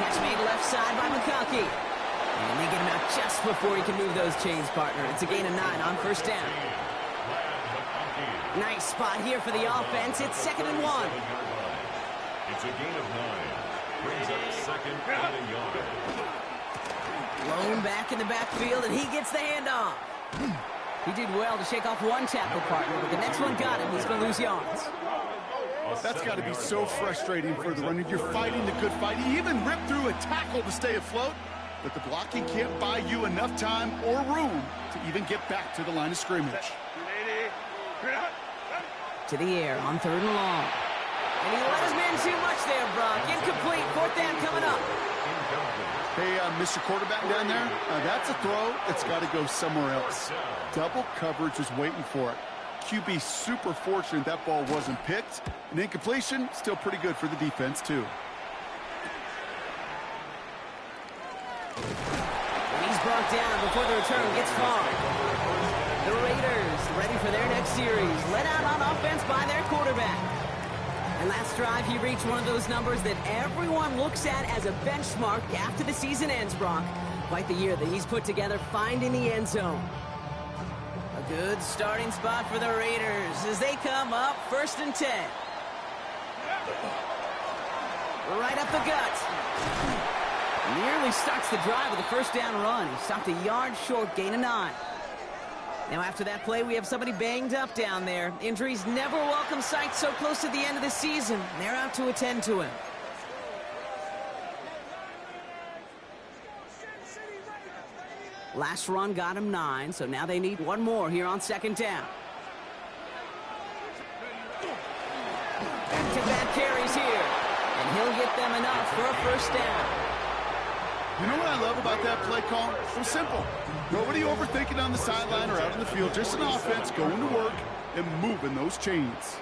Catch made left side by McConkey. And they get him out just before he can move those chains, partner. It's a gain of 9 on 1st down. Nice spot here for the offense. It's 2nd and 1. It's a gain of 9. Brings up 2nd and a yard. Lone back in the backfield, and he gets the handoff. He did well to shake off one tackle, partner, but the next one got him. He's going to lose yards. That's got to be so frustrating for the runner. You're fighting the good fight. You even ripped through a tackle to stay afloat, but the blocking can't buy you enough time or room to even get back to the line of scrimmage. To the air on 3rd and long. And he let his man too much there, Brock. Incomplete. 4th down coming up. Hey, Mr. Quarterback down there, that's a throw that's got to go somewhere else. Double coverage is waiting for it. QB super fortunate that ball wasn't picked. An incompletion, still pretty good for the defense, too. And he's brought down before the return gets far. The Raiders ready for their next series. Led out on offense by their quarterback. And last drive, he reached one of those numbers that everyone looks at as a benchmark after the season ends, Brock. Quite the year that he's put together, finding the end zone. A good starting spot for the Raiders as they come up 1st and 10. Right up the gut. Nearly starts the drive with a 1st down run. He stopped a yard short, gain of 9. Now after that play, we have somebody banged up down there. Injuries never welcome sight so close to the end of the season. They're out to attend to him. Last run got him 9, so now they need one more here on second down. Back-to-back carries here, and he'll get them enough for a first down. You know what I love about that play call? It was simple. Nobody overthinking on the sideline or out in the field. Just an offense going to work and moving those chains.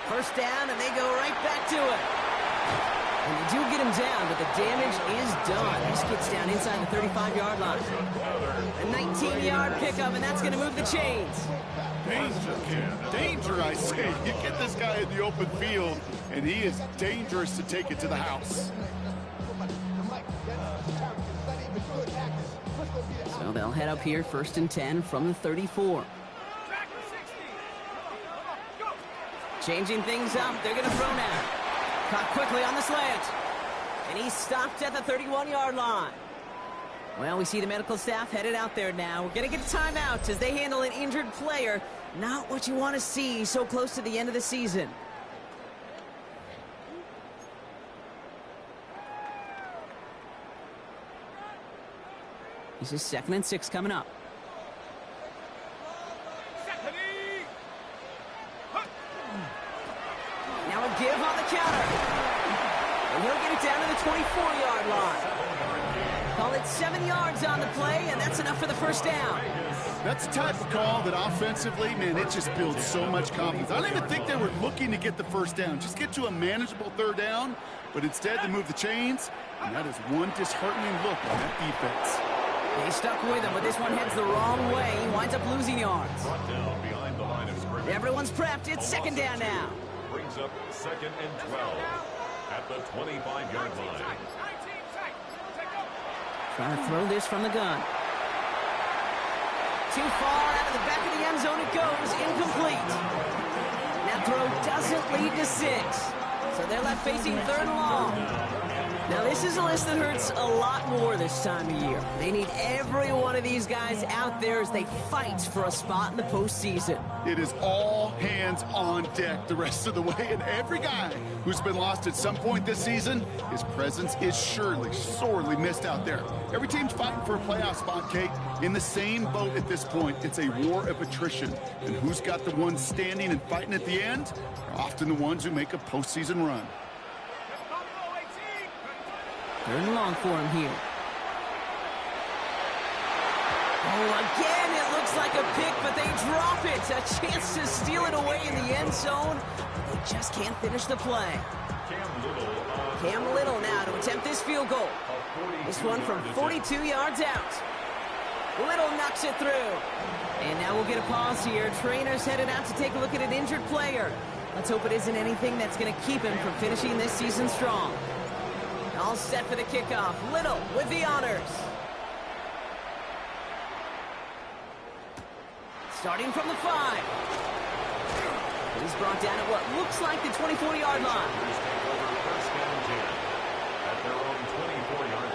First down, and they go right back to it. And they do get him down, but the damage is done. This gets down inside the 35-yard line. A 19-yard pickup, and that's going to move the chains. Danger, I say. You get this guy in the open field, and he is dangerous to take it to the house. So they'll head up here, 1st and 10 from the 34. Changing things up, they're going to throw now. Caught quickly on the slant. And he's stopped at the 31-yard line. Well, we see the medical staff headed out there now. We're going to get a timeout as they handle an injured player. Not what you want to see so close to the end of the season. This is 2nd and 6 coming up. Now a give on the counter. And he'll get it down to the 24-yard line. Call it 7 yards on the play, and that's enough for the first down. That's the type of call that offensively, man, it just builds so much confidence. I don't even think they were looking to get the first down. Just get to a manageable 3rd down, but instead they move the chains, and that is one disheartening look on that defense. They stuck with him, but this one heads the wrong way. He winds up losing yards. Down behind the line of scrimmage. Everyone's prepped. It's 2nd down now. Brings up 2nd and 12 at the 25-yard line. Trying to throw this from the gun. Too far out of the back of the end zone it goes. Incomplete. That throw doesn't lead to 6. So they're left facing 3rd and long. Now this is a list that hurts a lot more this time of year. They need every one of these guys out there as they fight for a spot in the postseason. It is all hands on deck the rest of the way, and every guy who's been lost at some point this season, his presence is surely sorely missed out there. Every team's fighting for a playoff spot, Kate. In the same boat at this point, it's a war of attrition. And who's got the ones standing and fighting at the end are often the ones who make a postseason run. 3rd and long for him here. Oh, again, it looks like a pick, but they drop it. A chance to steal it away in the end zone. They just can't finish the play. Cam Little now to attempt this field goal. This one from 42 yards out. Little knocks it through. And now we'll get a pause here. Trainers headed out to take a look at an injured player. Let's hope it isn't anything that's going to keep him from finishing this season strong. All set for the kickoff. Little with the honors. Starting from the 5. He's brought down at what looks like the 24-yard line. First and 10 at their own 24-yard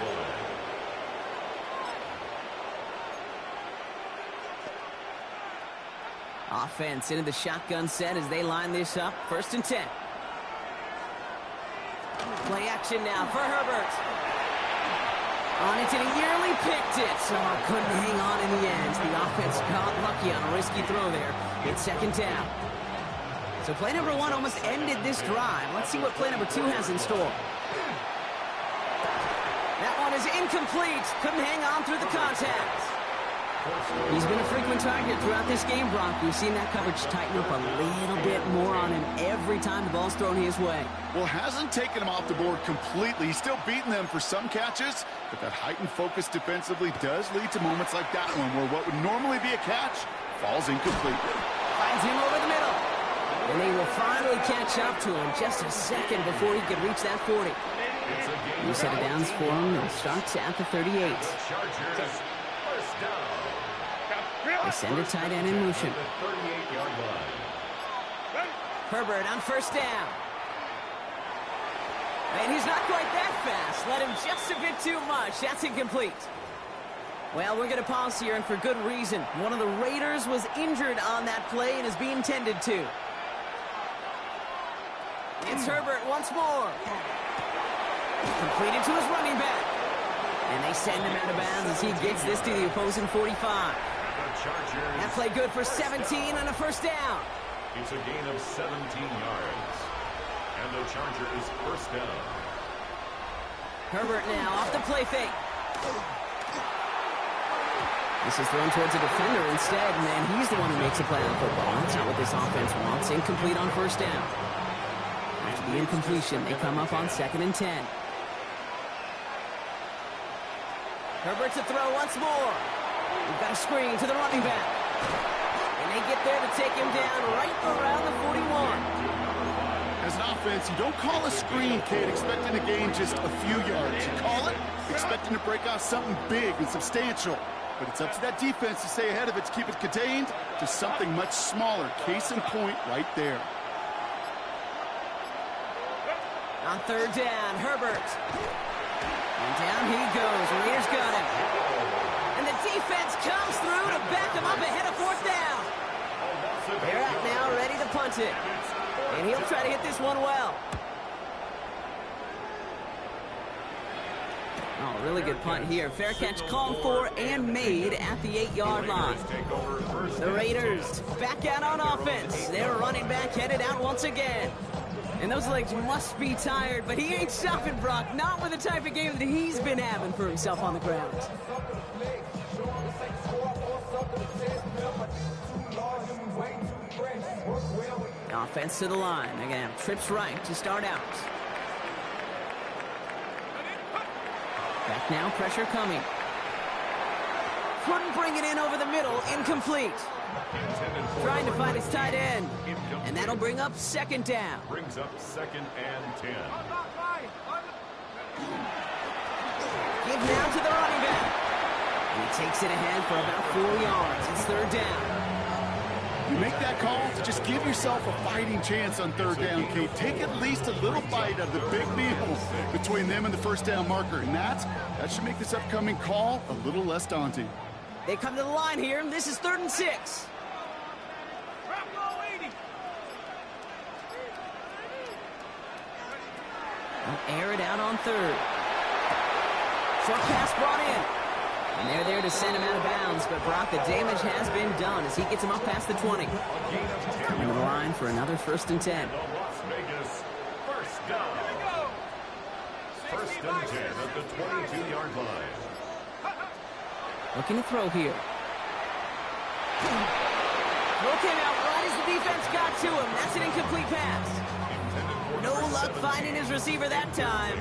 line. Offense into the shotgun set as they line this up. 1st and 10. Play action now for Herbert. On it, and he nearly picked it. So couldn't hang on in the end. The offense got lucky on a risky throw there. It's 2nd down. So play number 1 almost ended this drive. Let's see what play number 2 has in store. That one is incomplete. Couldn't hang on through the contact. He's been a frequent target throughout this game, Brock. We've seen that coverage tighten up a little bit more on him every time the ball's thrown his way. Well, hasn't taken him off the board completely. He's still beating them for some catches, but that heightened focus defensively does lead to moments like that one where what would normally be a catch falls incomplete. Finds him over the middle. And they will finally catch up to him just a second before he could reach that 40. New set of downs for him. It starts at the 38. Chargers, first down. They send a tight end in motion. The 38-yard line. Herbert on 1st down. And he's not quite that fast. Let him just a bit too much. That's incomplete. Well, we're going to pause here, and for good reason. One of the Raiders was injured on that play and is being tended to. It's Herbert once more. Completed to his running back. And they send him out of bounds as he gets this to the opposing 45. That play good for 17 on a first down. It's a gain of 17 yards. And the Charger is first down. Herbert now off the play fake. This is thrown towards a defender instead, and then he's the one who makes a play on football. That's not what this offense wants. Incomplete on first down. After the incompletion, they come up on 2nd and 10. Herbert to throw once more. We've got a screen to the running back. And they get there to take him down right around the 41. As an offense, you don't call a screen, kid, expecting to gain just a few yards. You call it expecting to break off something big and substantial. But it's up to that defense to stay ahead of it, to keep it contained to something much smaller. Case in point right there. On 3rd down, Herbert. And down he goes. Raiders got him. And the defense comes through to back him up ahead of 4th down. They're out now, ready to punt it. And he'll try to hit this one well. Oh, really good punt here. Fair catch called for and made at the 8-yard line. The Raiders back out on offense. Their running back headed out once again. And those legs must be tired, but he ain't stopping, Brock. Not with the type of game that he's been having for himself on the ground. Offense to the line. They're going to have trips right to start out. Back now, pressure coming. Couldn't bring it in over the middle. Incomplete. Trying to find his tight end. And that'll bring up 2nd down. Brings up 2nd and 10. Give now to the running back. And he takes it ahead for about 4 yards. It's 3rd down. You make that call to just give yourself a fighting chance on 3rd down, Kate. Take at least a little bite of the big meal between them and the 1st down marker. And that should make this upcoming call a little less daunting. They come to the line here. This is 3rd and 6. They'll air it out on 3rd. Short pass brought in. And they're there to send him out of bounds, but Brock, the damage has been done as he gets him up past the 20. Coming to the line for another 1st and 10. Las Vegas first down. 1st and 10 at the 22-yard line. Looking to throw here. Throw came out right as the defense got to him. That's an incomplete pass. No luck finding his receiver that time.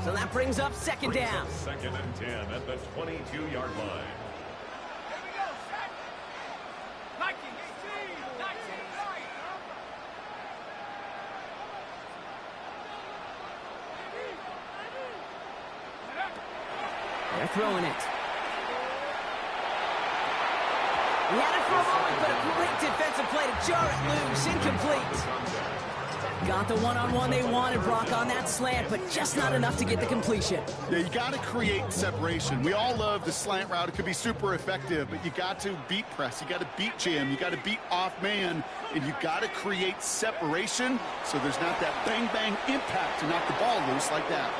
So that brings up 2nd down. 2nd and 10 at the 22-yard line. They're throwing it. He had it for a moment, but a great defensive play to jar it loose. Incomplete. Got the one-on-one they wanted, Brock, on that slant, but just not enough to get the completion. Yeah, you got to create separation. We all love the slant route. It could be super effective, but you got to beat press. You got to beat jam. You got to beat off man, and you got to create separation so there's not that bang-bang impact to knock the ball loose like that.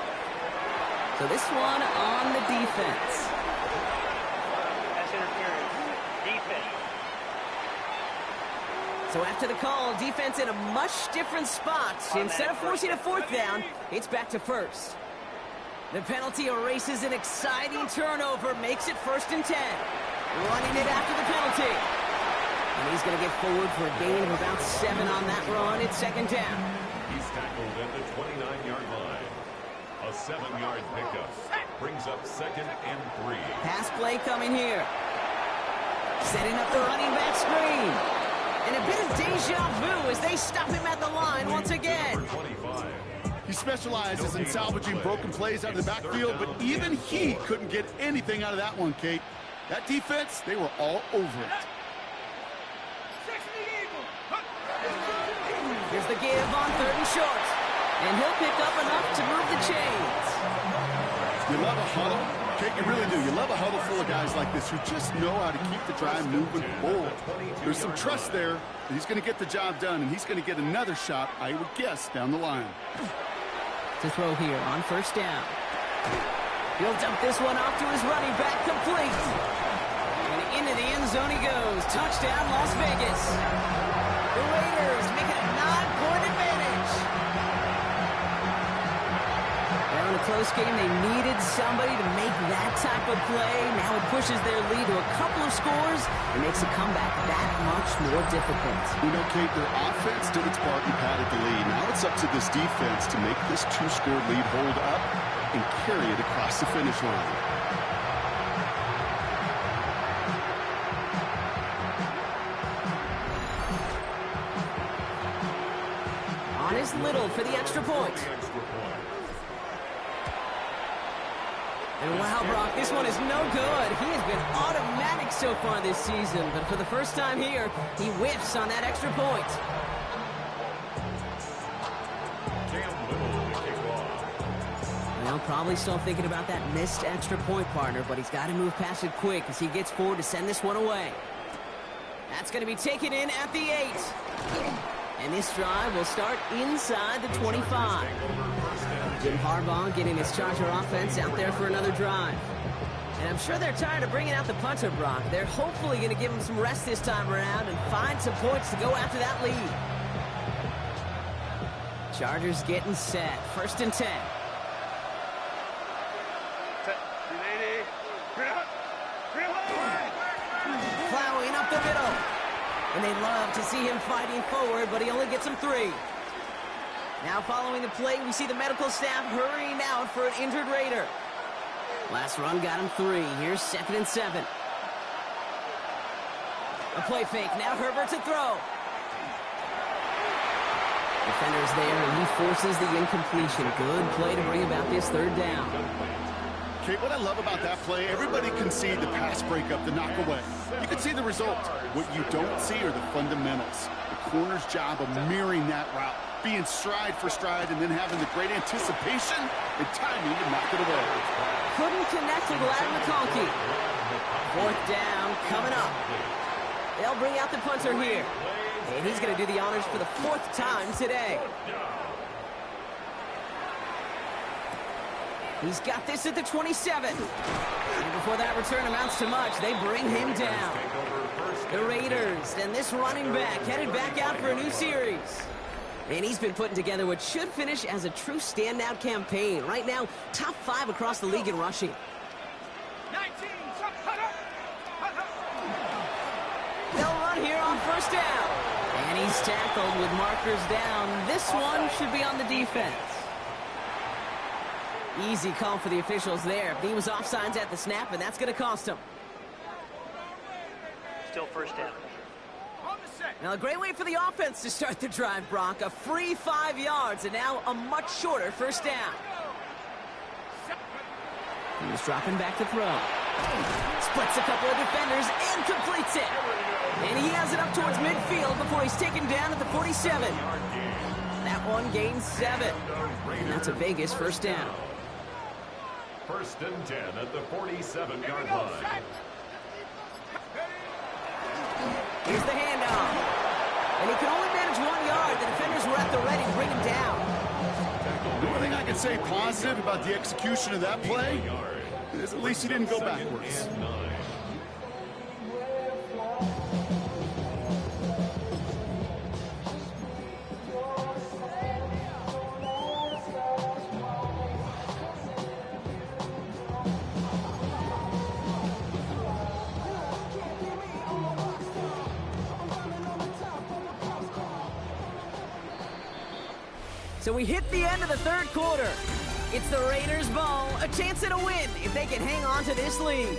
So this one on the defense. That's interference. Defense. So after the call, defense in a much different spot. Instead of forcing a 4th down, it's back to 1st. The penalty erases an exciting turnover, makes it 1st and 10. Running it after the penalty. And he's going to get forward for a gain of about 7 on that run. It's 2nd down. He's tackled at the 29-yard line. A 7-yard pickup brings up 2nd and 3. Pass play coming here. Setting up the running back screen. And a bit of deja vu as they stop him at the line once again. He specializes in salvaging broken plays out of the backfield, but even he couldn't get anything out of that one, Kate. That defense, they were all over it. Here's the give on 3rd and short. And he'll pick up enough to move the chains. You love a huddle? Kate, you really do. You love a huddle full of guys like this who just know how to keep the drive moving forward. There's some trust there that he's going to get the job done, and he's going to get another shot, I would guess, down the line. To throw here on first down. He'll dump this one off to his running back, complete. And into the end zone he goes. Touchdown, Las Vegas. The Raiders make it a 9-point advantage. Now in a close game, they needed somebody to make that type of play. Now it pushes their lead to a couple of scores and makes a comeback that much more difficult. You know, Kate, their offense did its part and padded the lead. Now it's up to this defense to make this 2-score lead hold up and carry it across the finish line. On is Little for the extra point. And wow, Brock, this one is no good. He has been automatic so far this season, but for the first time here, he whiffs on that extra point. Well, probably still thinking about that missed extra point, partner, but he's got to move past it quick as he gets forward to send this one away. That's going to be taken in at the 8. And this drive will start inside the 25. Jim Harbaugh getting his Charger offense out there for another drive. And I'm sure they're tired of bringing out the punter, Brock. They're hopefully going to give him some rest this time around and find some points to go after that lead. Chargers getting set. 1st and 10. Plowing up the middle. And they love to see him fighting forward, but he only gets him 3. Now following the play, we see the medical staff hurrying out for an injured Raider. Last run got him 3. Here's 2nd and 7. A play fake. Now Herbert to throw. Defender's there, and he forces the incompletion. Good play to bring about this 3rd down. Kate, what I love about that play, everybody can see the pass breakup, the knock away. You can see the result. What you don't see are the fundamentals. The corner's job of mirroring that route, being stride for stride, and then having the great anticipation and timing to knock it away. Couldn't connect with Larry McConkey. 4th down coming up. They'll bring out the punter here. And he's going to do the honors for the 4th time today. He's got this at the 27. And before that return amounts to much, they bring him down. The Raiders and this running back headed back out for a new series. And he's been putting together what should finish as a true standout campaign. Right now, top 5 across the league in rushing. They'll run here on 1st down. And he's tackled with markers down. This one should be on the defense. Easy call for the officials there. He was offsides at the snap, and that's going to cost him. Still 1st down. Now, a great way for the offense to start the drive, Brock. A free 5 yards, and now a much shorter 1st down. He's dropping back to throw. Splits a couple of defenders and completes it. And he has it up towards midfield before he's taken down at the 47. That one gains 7. And that's a Vegas 1st down. 1st and 10 at the 47-yard line. Here's the handoff. And he can only manage 1 yard. The defenders were at the ready to bring him down. The only thing I can say positive about the execution of that play is at least he didn't go backwards. So we hit the end of the 3rd quarter. It's the Raiders' ball, a chance at a win if they can hang on to this lead.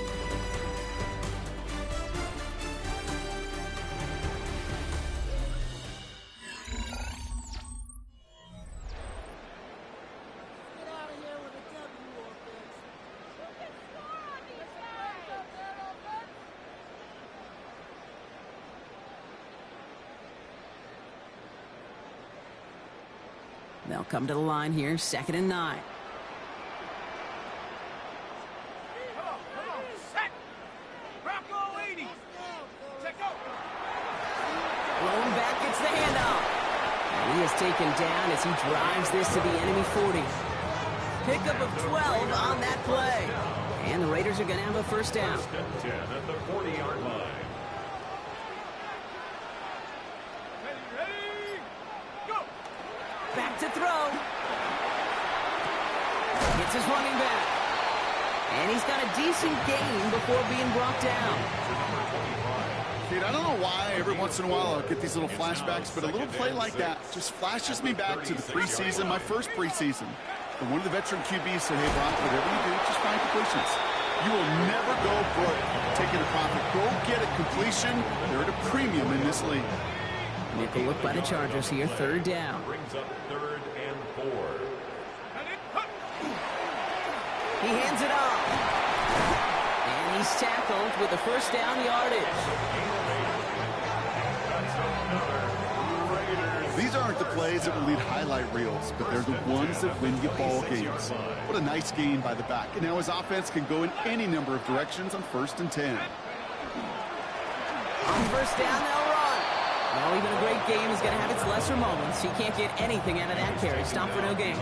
They'll They'll come to the line here, 2nd and 9. Blown back, gets the handoff. And he is taken down as he drives this to the enemy 40. Pickup of 12 on that play. And the Raiders are going to have a first down. 1st and 10 at the 40-yard line. Back to throw. Gets his running back. And he's got a decent gain before being brought down. Kate, I don't know why every once in a while I'll get these little flashbacks, but a little play like that just flashes me back to the preseason, my first preseason. And one of the veteran QBs said, hey, Brock, whatever you do, just find completions. You will never go broke taking a profit. Go get a completion. They're at a premium in this league. Nickel look by the Chargers here, 3rd down. Brings up 3rd and 4. He hands it off. And he's tackled with the first down yardage. These aren't the plays that will lead highlight reels, but they're the ones that win you ball games. What a nice gain by the back. And now his offense can go in any number of directions on 1st and 10. On first down, they'll run. Well, even a great game is going to have its lesser moments. He can't get anything out of that carry. Stop for no gain.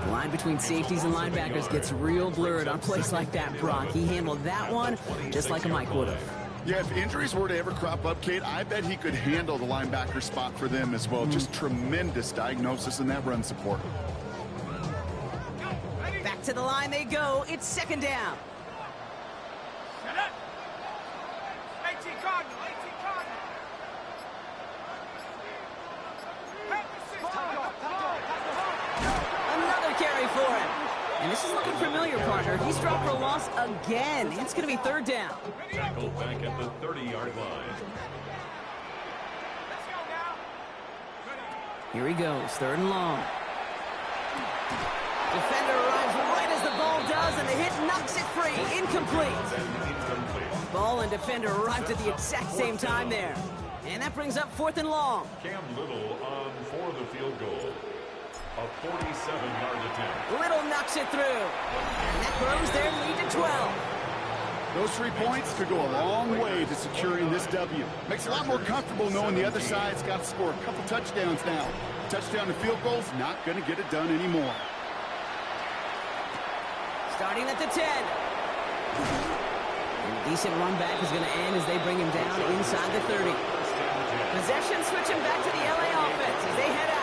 The line between safeties and linebackers gets real blurred on plays like that, Brock. He handled that one just like a Mike would have. Yeah, if injuries were to ever crop up, Kate, I bet he could handle the linebacker spot for them as well. Just tremendous diagnosis in that run support. Back to the line they go. It's 2nd down. Another carry for him. And this is looking familiar, partner. He's dropped for a loss again. It's going to be 3rd down. Tackled back at the 30-yard line. Here he goes, 3rd and long. Defender arrives right as the ball does, and the hit knocks it free. Incomplete. Ball and defender arrived at the exact same time there. And that brings up 4th and long. Cam Little on for the field goal. A 47-yard attempt. Little knocks it through. And that grows their lead to 12. Those 3 points could go a long way to securing this W. Makes it a lot more comfortable knowing the other side's got to score a couple touchdowns now. Touchdown to field goals, not going to get it done anymore. Starting at the 10. And a decent run back is going to end as they bring him down inside the 30. Possession switching back to the LA offense as they head out.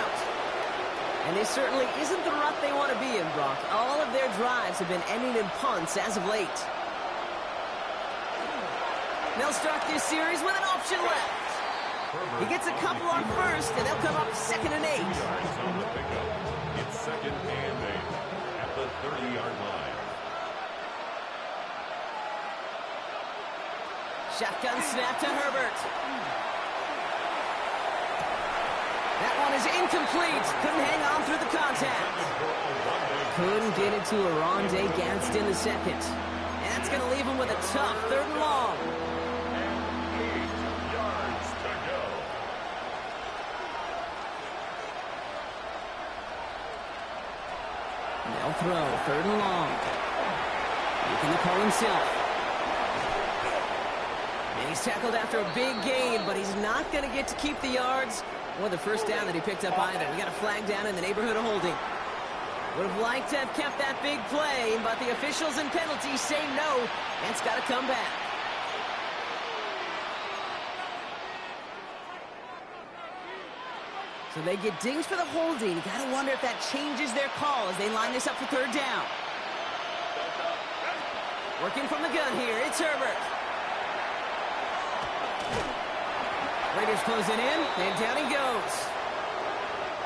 And this certainly isn't the rut they want to be in, Brock. All of their drives have been ending in punts as of late. They'll start this series with an option left. He gets a couple on first, and they'll come up 2nd and 8. It's 2nd and 8 at the 30-yard line. Shotgun snap to Herbert. That one is incomplete. Couldn't hang on through the contact. Couldn't get it to Aronde Gadsden the second. And that's going to leave him with a tough 3rd and long. And 8 yards to go. They'll throw 3rd and long. Making the call himself. And he's tackled after a big gain, but he's not going to get to keep the yards or the first down that he picked up either. We got a flag down in the neighborhood of holding. Would have liked to have kept that big play, but the officials and penalties say no. That's got to come back. So they get dinged for the holding. You got to wonder if that changes their call as they line this up for 3rd down. Working from the gun here, it's Herbert. Raiders close it in, and down he goes.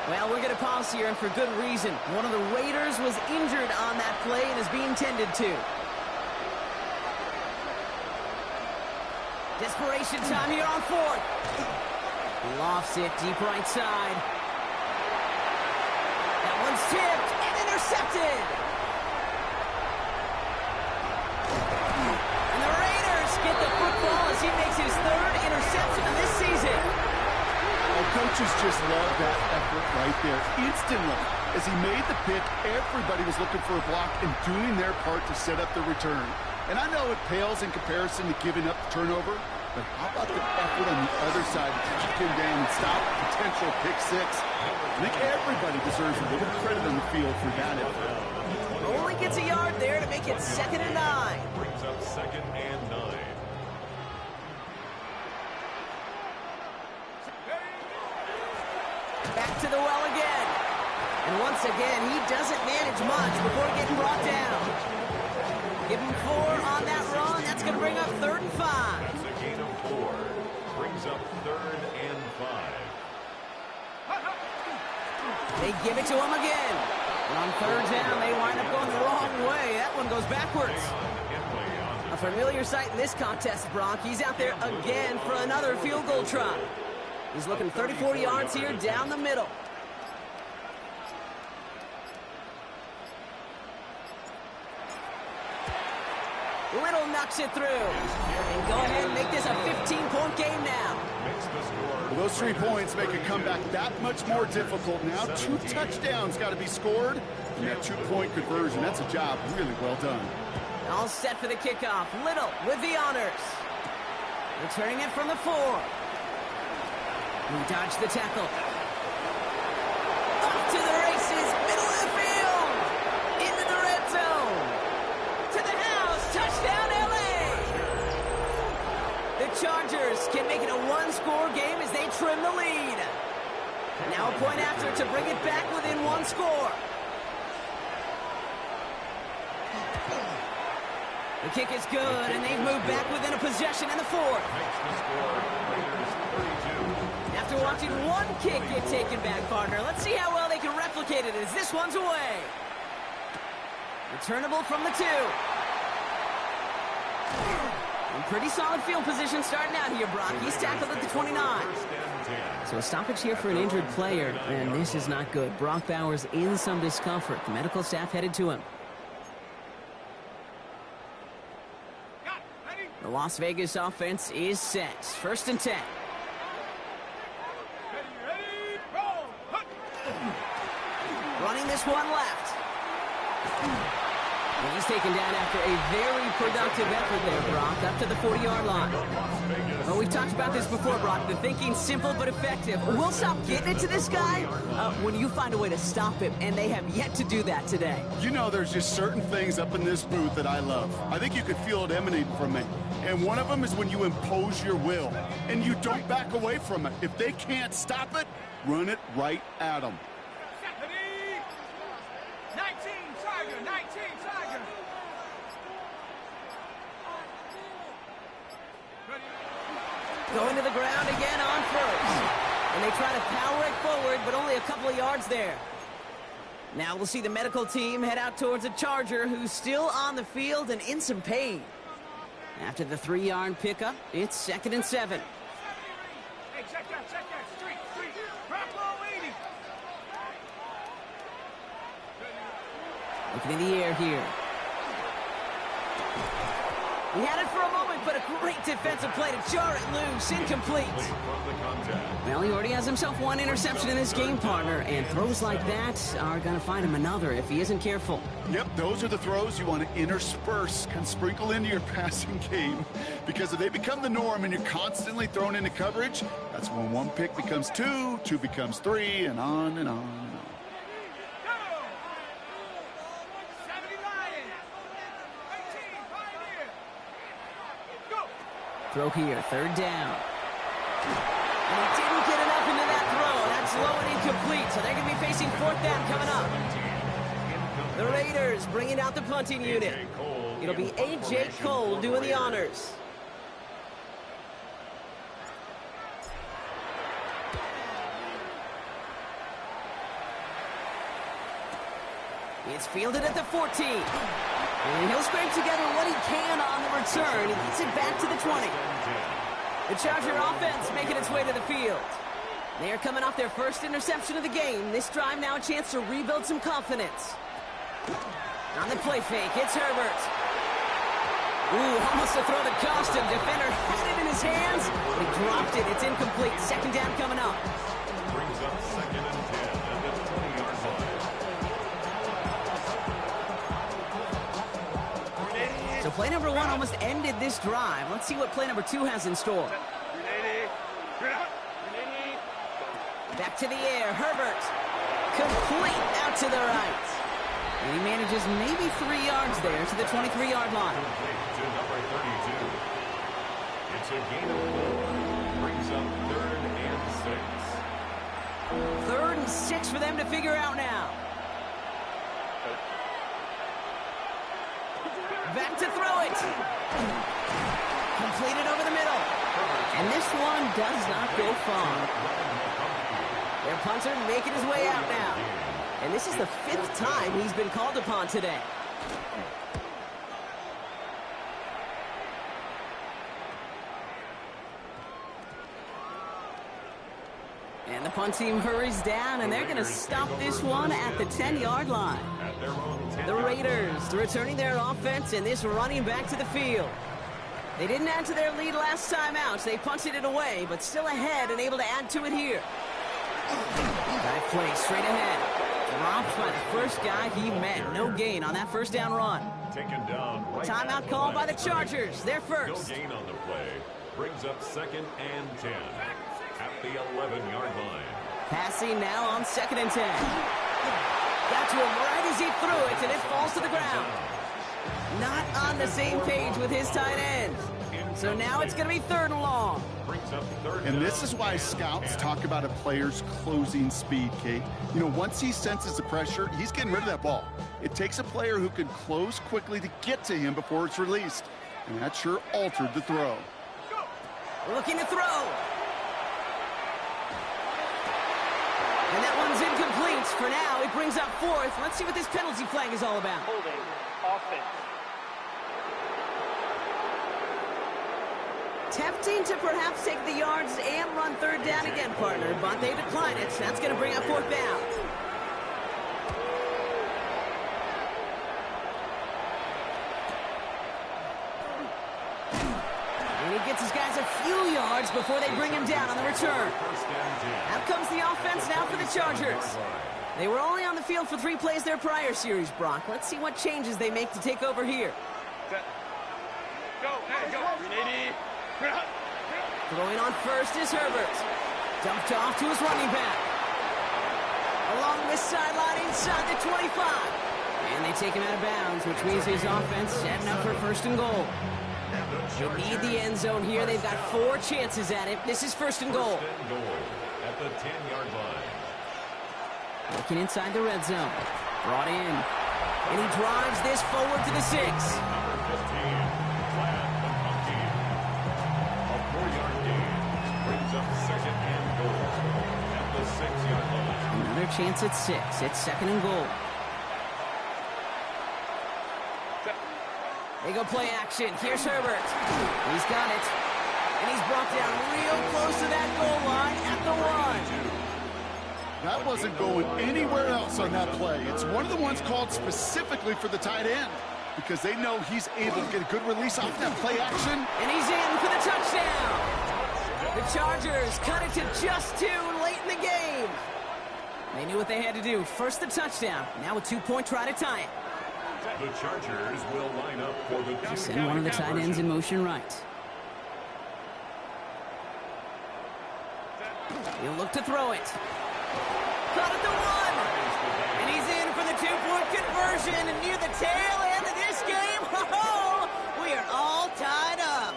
Well, we're going to pause here, and for good reason. One of the Raiders was injured on that play and is being tended to. Desperation time here on 4th. Lofts it deep right side. That one's tipped and intercepted. And the Raiders get the football as he makes his 3rd interception of this season. Oh, coaches just love that effort right there. Instantly, as he made the pick, everybody was looking for a block and doing their part to set up the return. And I know it pales in comparison to giving up the turnover, but how about the effort on the other side to keep him down and stop a potential pick six? I think everybody deserves a little credit on the field for that effort. Only gets a yard there to make it 2nd and 9. Brings up 2nd and 9. Back to the well again. And once again, he doesn't manage much before getting brought down. Give him 4 on that run. That's going to bring up 3rd and 5. That's a gain of 4. Brings up 3rd and 5. They give it to him again. And on 3rd down, they wind up going the wrong way. That one goes backwards. A familiar sight in this contest, Brock. He's out there again for another field goal try. He's looking 34 yards here down the middle. Little knocks it through. And go ahead and make this a 15-point game now. Well, those 3 points make a comeback that much more difficult now. 2 touchdowns got to be scored. And that 2-point conversion, that's a job really well done. All set for the kickoff. Little with the honors. Returning it from the 4. He dodged the tackle. Off to the races. Middle of the field. Into the red zone. To the house. Touchdown, LA. The Chargers can make it a 1-score game as they trim the lead. Now a point after to bring it back within 1 score. The kick is good, and they've moved back within a possession in the 4th. After watching one kick get taken back, partner, let's see how well they can replicate it as this one's away. Returnable from the 2. And pretty solid field position starting out here, Brock. He's tackled at the 29. So a stoppage here for an injured player, and this is not good. Brock Bowers in some discomfort. The medical staff headed to him. The Las Vegas offense is set. 1st and 10. Running this one left. And he's taken down after a very productive effort there, Brock, up to the 40-yard line. Well, we've talked about this before, Brock. The thinking's simple but effective. We'll stop getting it to this guy when you find a way to stop him, and they have yet to do that today. You know, there's just certain things up in this booth that I love. I think you could feel it emanating from me. And one of them is when you impose your will, and you don't back away from it. If they can't stop it, run it right at them. 19 Tiger. Going to the ground again on 1st. And they try to power it forward, but only a couple of yards there. Now we'll see the medical team head out towards a Charger who's still on the field and in some pain. After the 3-yard pickup, it's 2nd and 7. Hey, check that. Street. Drop low 80. Looking in the air here. He had it for a moment, but a great defensive play to jar it loose. Incomplete. Well, he already has himself 1 interception in this game, partner, and throws like that are going to find him another if he isn't careful. Yep, those are the throws you want to intersperse and sprinkle into your passing game, because if they become the norm and you're constantly thrown into coverage, that's when 1 pick becomes 2, 2 becomes 3, and on and on and on. Throw here, 3rd down. And he didn't get enough into that throw. That's low and incomplete, so they're going to be facing 4th down coming up. The Raiders bringing out the punting unit. It'll be A.J. Cole doing the honors. It's fielded at the 14. And he'll scrape together what he can on the return. He gets it back to the 20. The Charger offense making its way to the field. They are coming off their first interception of the game. This drive now a chance to rebuild some confidence. On the play fake, it's Herbert. Ooh, almost a throw that cost him. Defender had it in his hands. He dropped it. It's incomplete. 2nd down coming up. Brings up 2nd and 10 at the 20-yard line. So play number 1 almost ended this drive. Let's see what play number 2 has in store. Back to the air, Herbert. Complete out to the right. And he manages maybe 3 yards there to the 23-yard line. To number 32. It's a gain of 4. Brings up 3rd and 6. 3rd and 6 for them to figure out now. Back to throw it. Completed over the middle. And this one does not go far. Their punter making his way out now. And this is the 5th time he's been called upon today. And the punt team hurries down, and they're going to stop this one at the 10-yard line. The Raiders returning their offense and this running back to the field. They didn't add to their lead last time out. They punted it away, but still ahead and able to add to it here. Dive play straight ahead. Dropped by the first guy he met. No gain on that first down run. Taken down right. Timeout called by the Chargers. They're first. No gain on the play. Brings up 2nd and 10 at the 11-yard line. Passing now on 2nd and 10. Got to him right as he threw it, and it falls to the ground. Not on the same page with his tight end. So now it's going to be 3rd and long. And this is why scouts talk about a player's closing speed, Kate. You know, once he senses the pressure, he's getting rid of that ball. It takes a player who can close quickly to get to him before it's released. And that sure altered the throw. Looking to throw. And that one's incomplete. For now, it brings up 4th. Let's see what this penalty flag is all about. Holding. Offense. Tempting to perhaps take the yards and run 3rd down again, partner, but they decline it. That's going to bring up 4th down. And he gets his guys a few yards before they bring him down on the return. Out comes the offense now for the Chargers. They were only on the field for 3 plays their prior series, Brock. Let's see what changes they make to take over here. Go. Throwing on first is Herbert. Dumped off to his running back. Along this sideline inside the 25. And they take him out of bounds, which means his offense setting up for 1st and goal. They need the end zone here. They've got 4 chances at it. This is 1st and goal. 1st and goal at the 10-yard line. Looking inside the red zone. Brought in. And he drives this forward to the 6. Number 15. A 4-yard gain brings up 2nd and goal at the 6-yard line. Another chance at 6. It's 2nd and goal. They go play action. Here's Herbert. He's got it. And he's brought down real close to that goal line at the 1. That wasn't going anywhere else on that play. It's one of the ones called specifically for the tight end because they know he's able to get a good release off that play action. And he's in for the touchdown. The Chargers cut it to just 2 late in the game. They knew what they had to do. First the touchdown. Now a 2-point try to tie it. The Chargers will line up for the Send one of the tight ends in motion right. He'll look to throw it. Caught at the 1. And he's in for the 2-point conversion. And near the tail end of this game, we are all tied up.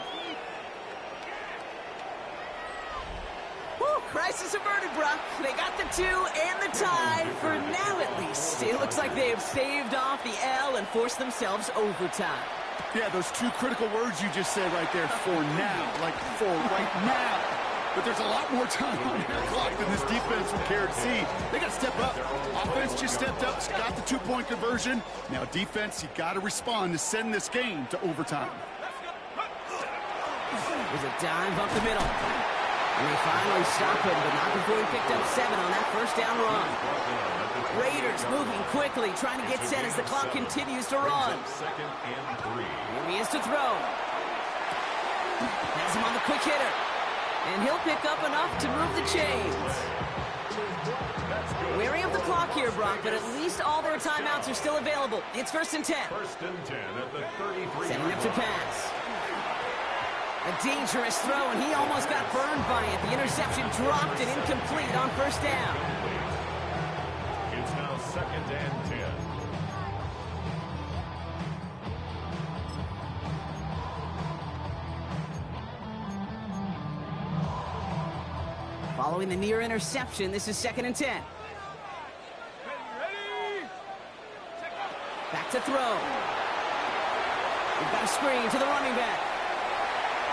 Whew, crisis averted, Brock. They got the 2 and the tie for now at least. It looks like they have saved off the L and forced themselves overtime. Yeah, those 2 critical words you just said right there, for now, like for right now. But there's a lot more time on their clock than this defense would care to see. They got to step up. Offense just stepped up, got the 2-point conversion. Now defense, you got to respond to send this game to overtime. There's a dive up the middle. And they finally stop him, but not before he picked up 7 on that first down run. Raiders moving quickly, trying to get set as the clock continues to run. 2nd and 3. Here he is to throw. Has him on the quick hitter. And he'll pick up enough to move the chains. Weary of the clock here, Brock, but at least all their timeouts are still available. It's 1st and 10. 1st and 10 at the 33. Setting up to pass. A dangerous throw, and he almost got burned by it. The interception dropped and incomplete on 1st down. It's now 2nd and 10. Following the near interception, this is 2nd and 10. Back to throw. We've got a screen to the running back.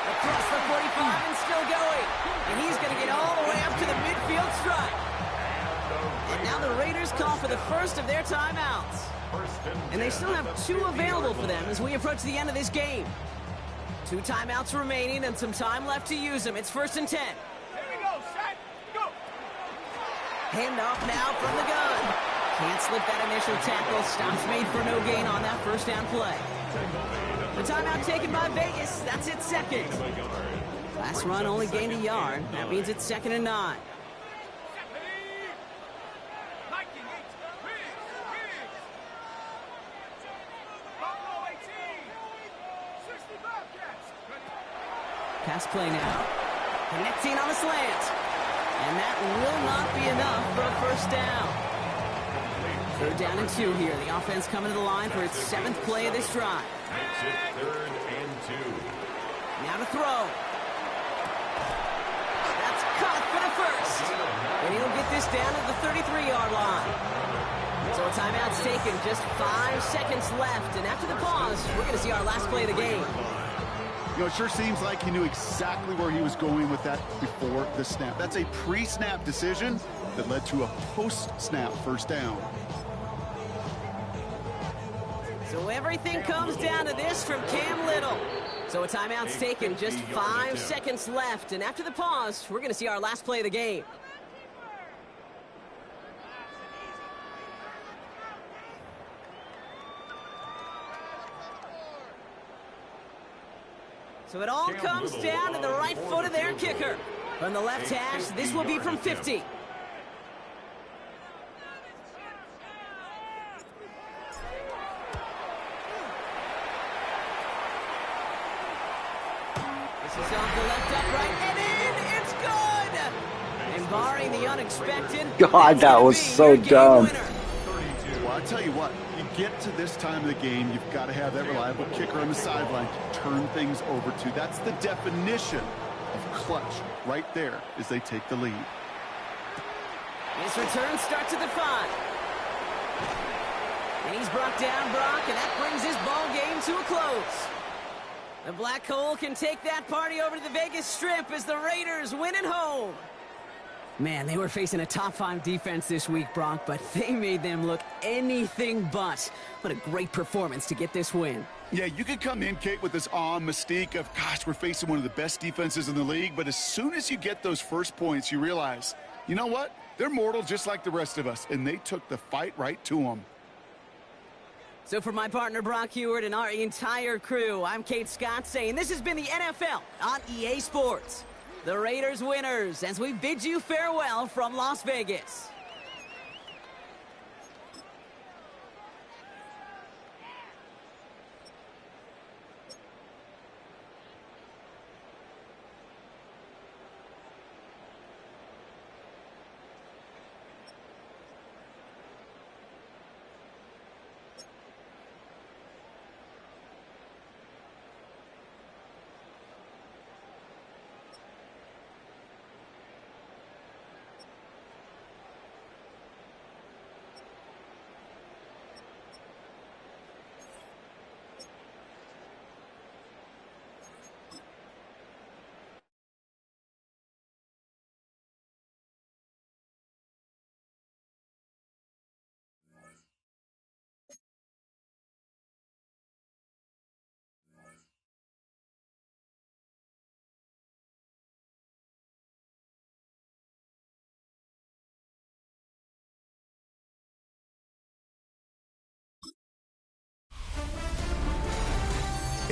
Across the 45 and still going. And he's going to get all the way up to the midfield stripe. And now the Raiders call for the first of their timeouts. And they still have 2 available for them as we approach the end of this game. 2 timeouts remaining and some time left to use them. It's 1st and 10. Handoff now from the gun. Can't slip that initial tackle. Stops made for no gain on that 1st down play. The timeout taken by Vegas. That's its 2nd. Last run only gained a yard. That means it's 2nd and 9. Pass play now. Connecting on the slant. And that will not be enough for a 1st down. 3rd down and 2 here. The offense coming to the line for its 7th play of this drive. Makes it 3rd and 2. Now to throw. That's caught for the 1st. And he'll get this down at the 33-yard line. So a timeout's taken. Just 5 seconds left. And after the pause, we're going to see our last play of the game. You know, it sure seems like he knew exactly where he was going with that before the snap. That's a pre-snap decision that led to a post-snap 1st down. So everything comes down to this from Cam Little. So a timeout's taken, just 5 seconds left. And after the pause, we're going to see our last play of the game. So it all comes down to the right foot of their kicker. From the left hash, this will be from 50. This is off the left upright and in. It's good! And barring the unexpected, God, that was so dumb. Well, I tell you what, you get to this time of the game, you've got to have that reliable kicker on the sideline to turn things over to. That's the definition of clutch right there as they take the lead. His return starts at the 5. And he's brought down, Brock, and that brings his ball game to a close. The Black Hole can take that party over to the Vegas Strip as the Raiders win at home. Man, they were facing a top-5 defense this week, Brock, but they made them look anything but. What a great performance to get this win. Yeah, you could come in, Kate, with this awe and mystique of, gosh, we're facing one of the best defenses in the league, but as soon as you get those first points, you realize, you know what? They're mortal just like the rest of us, and they took the fight right to them. So for my partner, Brock Heward, and our entire crew, I'm Kate Scott saying this has been the NFL on EA Sports. The Raiders winners as we bid you farewell from Las Vegas.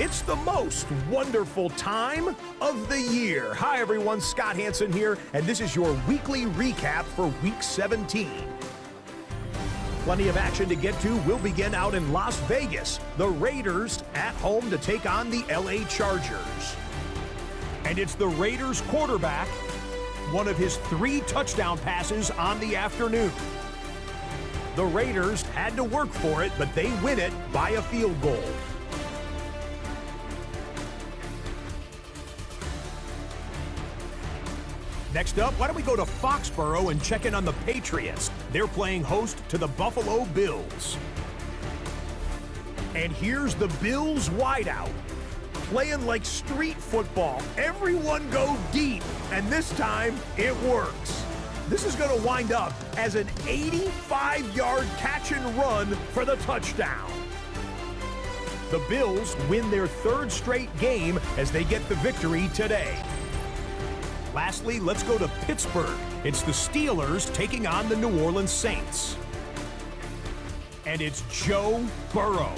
It's the most wonderful time of the year. Hi, everyone. Scott Hansen here, and this is your weekly recap for Week 17. Plenty of action to get to. We'll begin out in Las Vegas. The Raiders at home to take on the LA Chargers. And it's the Raiders quarterback, one of his 3 touchdown passes on the afternoon. The Raiders had to work for it, but they win it by a field goal. Next up, why don't we go to Foxborough and check in on the Patriots? They're playing host to the Buffalo Bills. And here's the Bills wideout, playing like street football. Everyone go deep, and this time it works. This is going to wind up as an 85-yard catch and run for the touchdown. The Bills win their 3rd straight game as they get the victory today. Lastly, let's go to Pittsburgh. It's the Steelers taking on the New Orleans Saints. And it's Joe Burrow.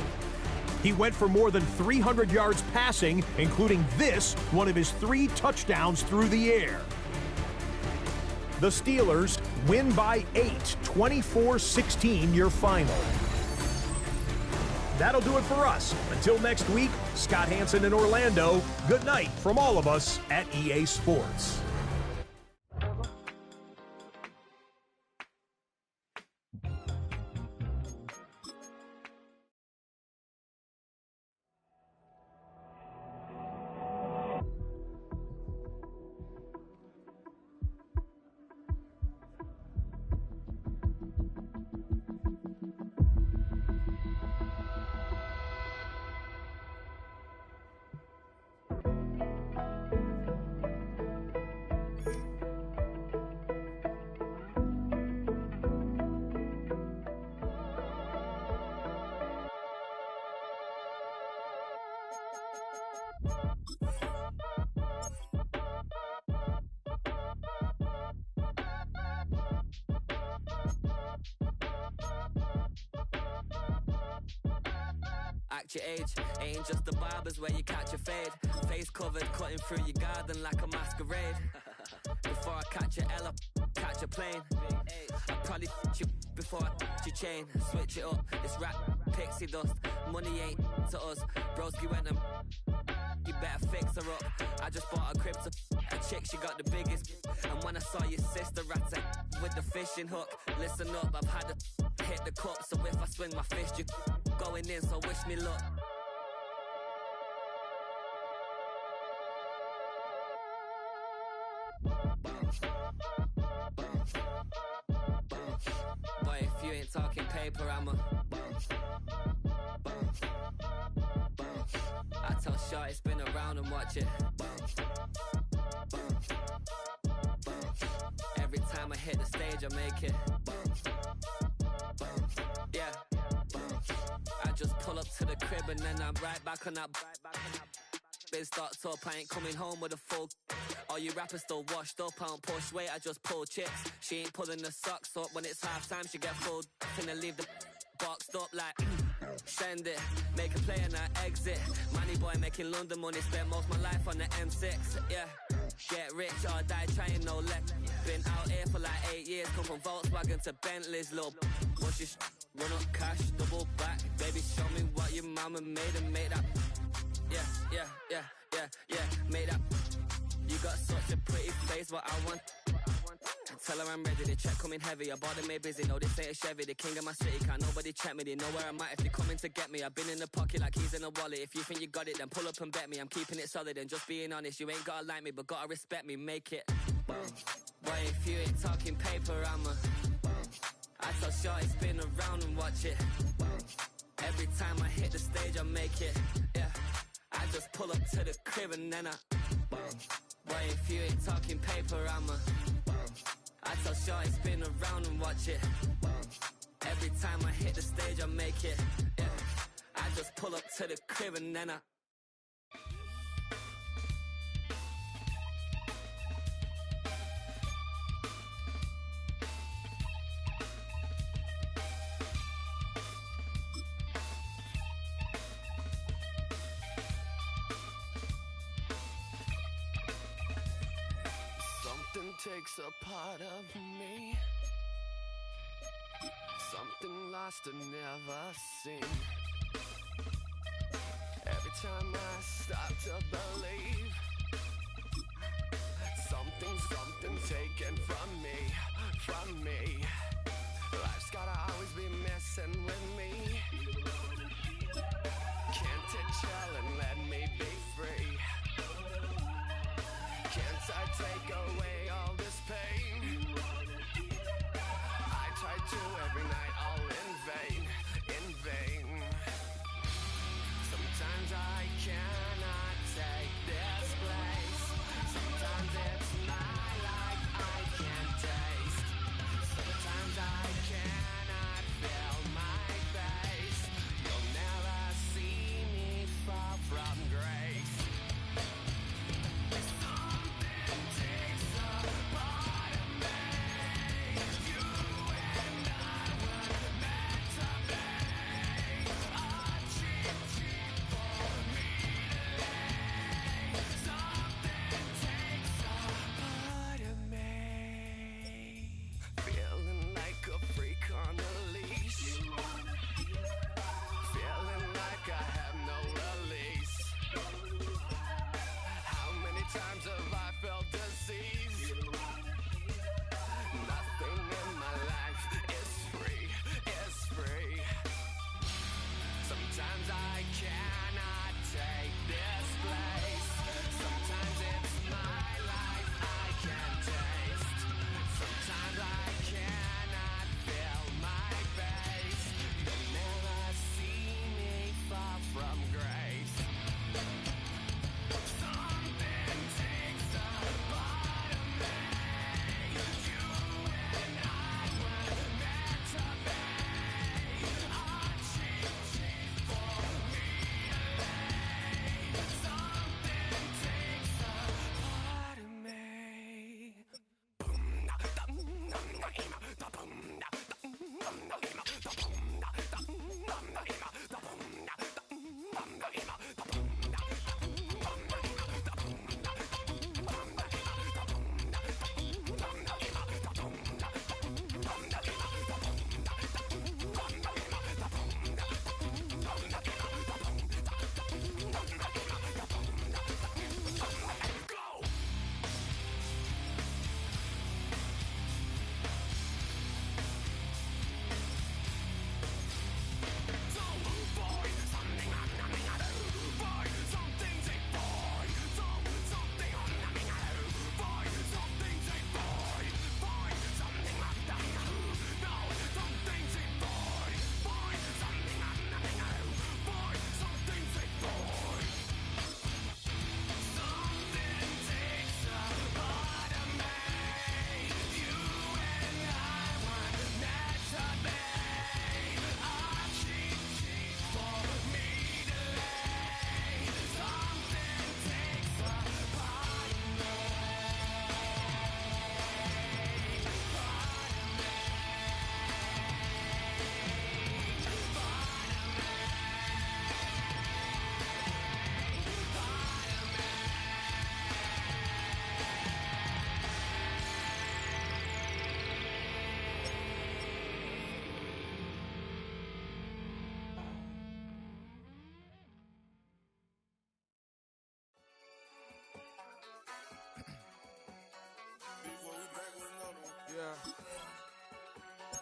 He went for more than 300 yards passing, including this, one of his 3 touchdowns through the air. The Steelers win by 8, 24-16 your final. That'll do it for us. Until next week, Scott Hansen in Orlando, good night from all of us at EA Sports. Act your age, ain't just the barbers where you catch a fade. Face covered, cutting through your garden like a masquerade. Before I catch a L up, catch a plane. I probably f*** you before I f*** your chain. Switch it up, it's rap, pixie dust. Money ain't to us. Broski went and you better fix her up. I just bought a crib to a chick, she got the biggest. And when I saw your sister rat with the fishing hook, listen up, I've had to hit the cup. So if I swing my fist, you going in, so wish me luck. Boy, if you ain't talking paper, I'm a I tell Shorty spin around and watch it. Every time I hit the stage, I make it. Yeah. I just pull up to the crib and then I'm right back on that. Biz starts up, I ain't coming home with a full. All you rappers still washed up, I don't push weight, I just pull chips. She ain't pulling the socks up when it's halftime, she get full. Finna leave the boxed up like send it, make a play and I exit. Money boy making London money, spent most of my life on the M6. Yeah, get rich or die trying, no let. Been out here for like 8 years, come from Volkswagen to Bentley's, little. What's your run up cash, double back. Baby, show me what your mama made and make that. Yeah, make that. You got such a pretty face, but I want. Tell her I'm ready, the check coming heavy. I bought them made busy, no this ain't a Chevy. The king of my city, can't nobody check me. They know where I'm at if they coming to get me. I've been in the pocket like keys in a wallet. If you think you got it, then pull up and bet me. I'm keeping it solid and just being honest. You ain't gotta like me, but gotta respect me, make it. Boy, if you ain't talking paper, I'm a I tell Shorty spin around and watch it. Every time I hit the stage, I make it. Yeah, I just pull up to the crib and then I boy, if you ain't talking paper, I'm a I tell Shorty spin around and watch it. Every time I hit the stage, I make it. Yeah, I just pull up to the crib and then I Something takes a part of me. Something lost and never seen. Every time I stop to believe, something taken from me. Life's gotta always be messing with me. Can't it chill and let me be free? Can't I take away all this pain? I try to every night, all in vain. Sometimes I cannot take this place. Sometimes it's my life I can't taste. Sometimes I cannot feel my face. You'll never see me fall from grace. Something takes a part of me. You and I were meant to be. A cheap for me to lay. Something takes a part of me. Feeling like a freak on a leash. Feeling like I have no release. How many times have I felt disease? Nothing in my life is free. Sometimes I cannot take this place. Sometimes it's my life I can't taste. Sometimes I cannot feel my face. You'll never see me fall from grace. Something takes a part of me. You and I were meant to be. A cheap for me to lay. Something takes a part of me.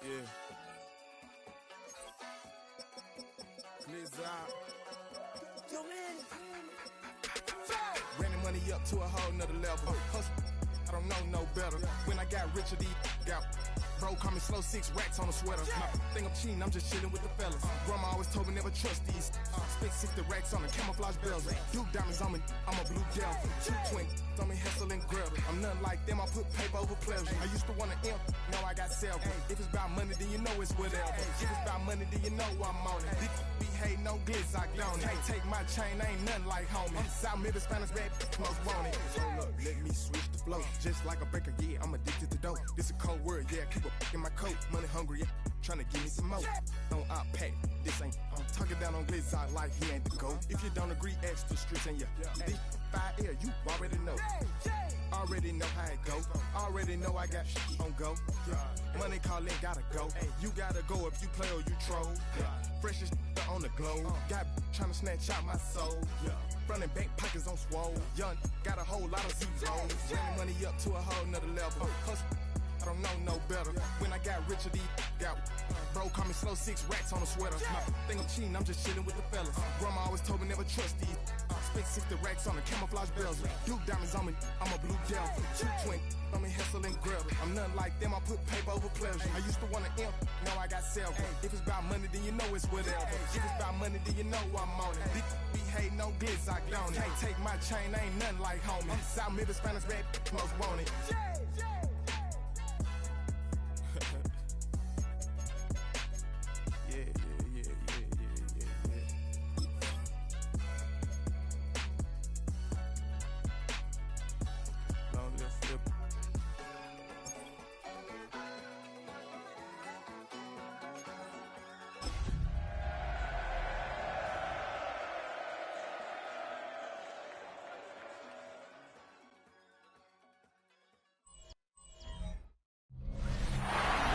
Yeah. Blizzard. Yo, man. Ran the money up to a whole nother level. Hustle, I don't know no better. When I got richer, these got bro, call me slow, 6 racks on a sweater. My think I'm cheating, I'm just chilling with the fellas. Grandma always told me never trust these. Spent 60 racks on the camouflage bells. Blue diamonds on me, I'm a blue gel. 220 on me, Hessel and Grub. I'm nothing like them, I put paper over pleasure. I used to want to imp, now I got self. If it's about money, then you know it's whatever. If it's about money, then you know I'm on it. Be hate no glitz, I don't it. Can't take my chain, ain't nothing like homie. South Middle Spanish bad, most want it. Hold up, let me switch the flow. Just like a breaker, yeah, I'm addicted to dope. This a cold word, yeah, keep a in my coat. Money hungry, yeah, tryna give me some more. Don't pack, this ain't. I'm talking down on glitz, I like he ain't the GOAT. If you don't agree, ask the streets and yeah. This 5 air, you already know. Already know how it go. Already know I got shit on go. Money calling, gotta go. You gotta go if you play or you troll. Freshest on the globe. Got trying to snatch out my soul. Front and back pockets on swole. Young, got a whole lot of zeros. Running money up to a whole nother level. I don't know no better. When I got richer, these got bro call me slow 6 racks on a sweater. My think I'm cheating, I'm just chilling with the fellas. Grandma always told me never trust these. Spent 60 racks on the camouflage bells. Duke diamonds on me, I'm a blue devil. 220 on me, hustle and grab. I'm nothing like them, I put paper over pleasure. I used to want to imp, now I got several. If it's about money, then you know it's whatever. If it's about money, then you know I'm on it. Big be hate, no glitz, I don't. Can't take my chain, ain't nothing like homie. South Memphis, Spanish rap, most want it.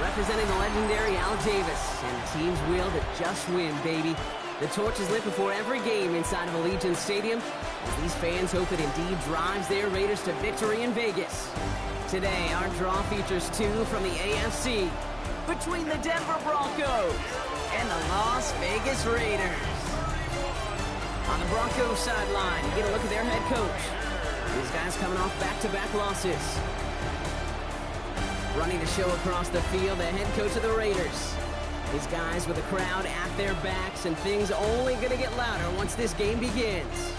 Representing the legendary Al Davis, and the team's will to just win, baby. The torch is lit before every game inside of Allegiant Stadium, as these fans hope it indeed drives their Raiders to victory in Vegas. Today, our draw features 2 from the AFC, between the Denver Broncos and the Las Vegas Raiders. On the Broncos sideline, you get a look at their head coach. These guys coming off back-to-back losses. Running the show across the field, the head coach of the Raiders. These guys with the crowd at their backs, and things only going to get louder once this game begins.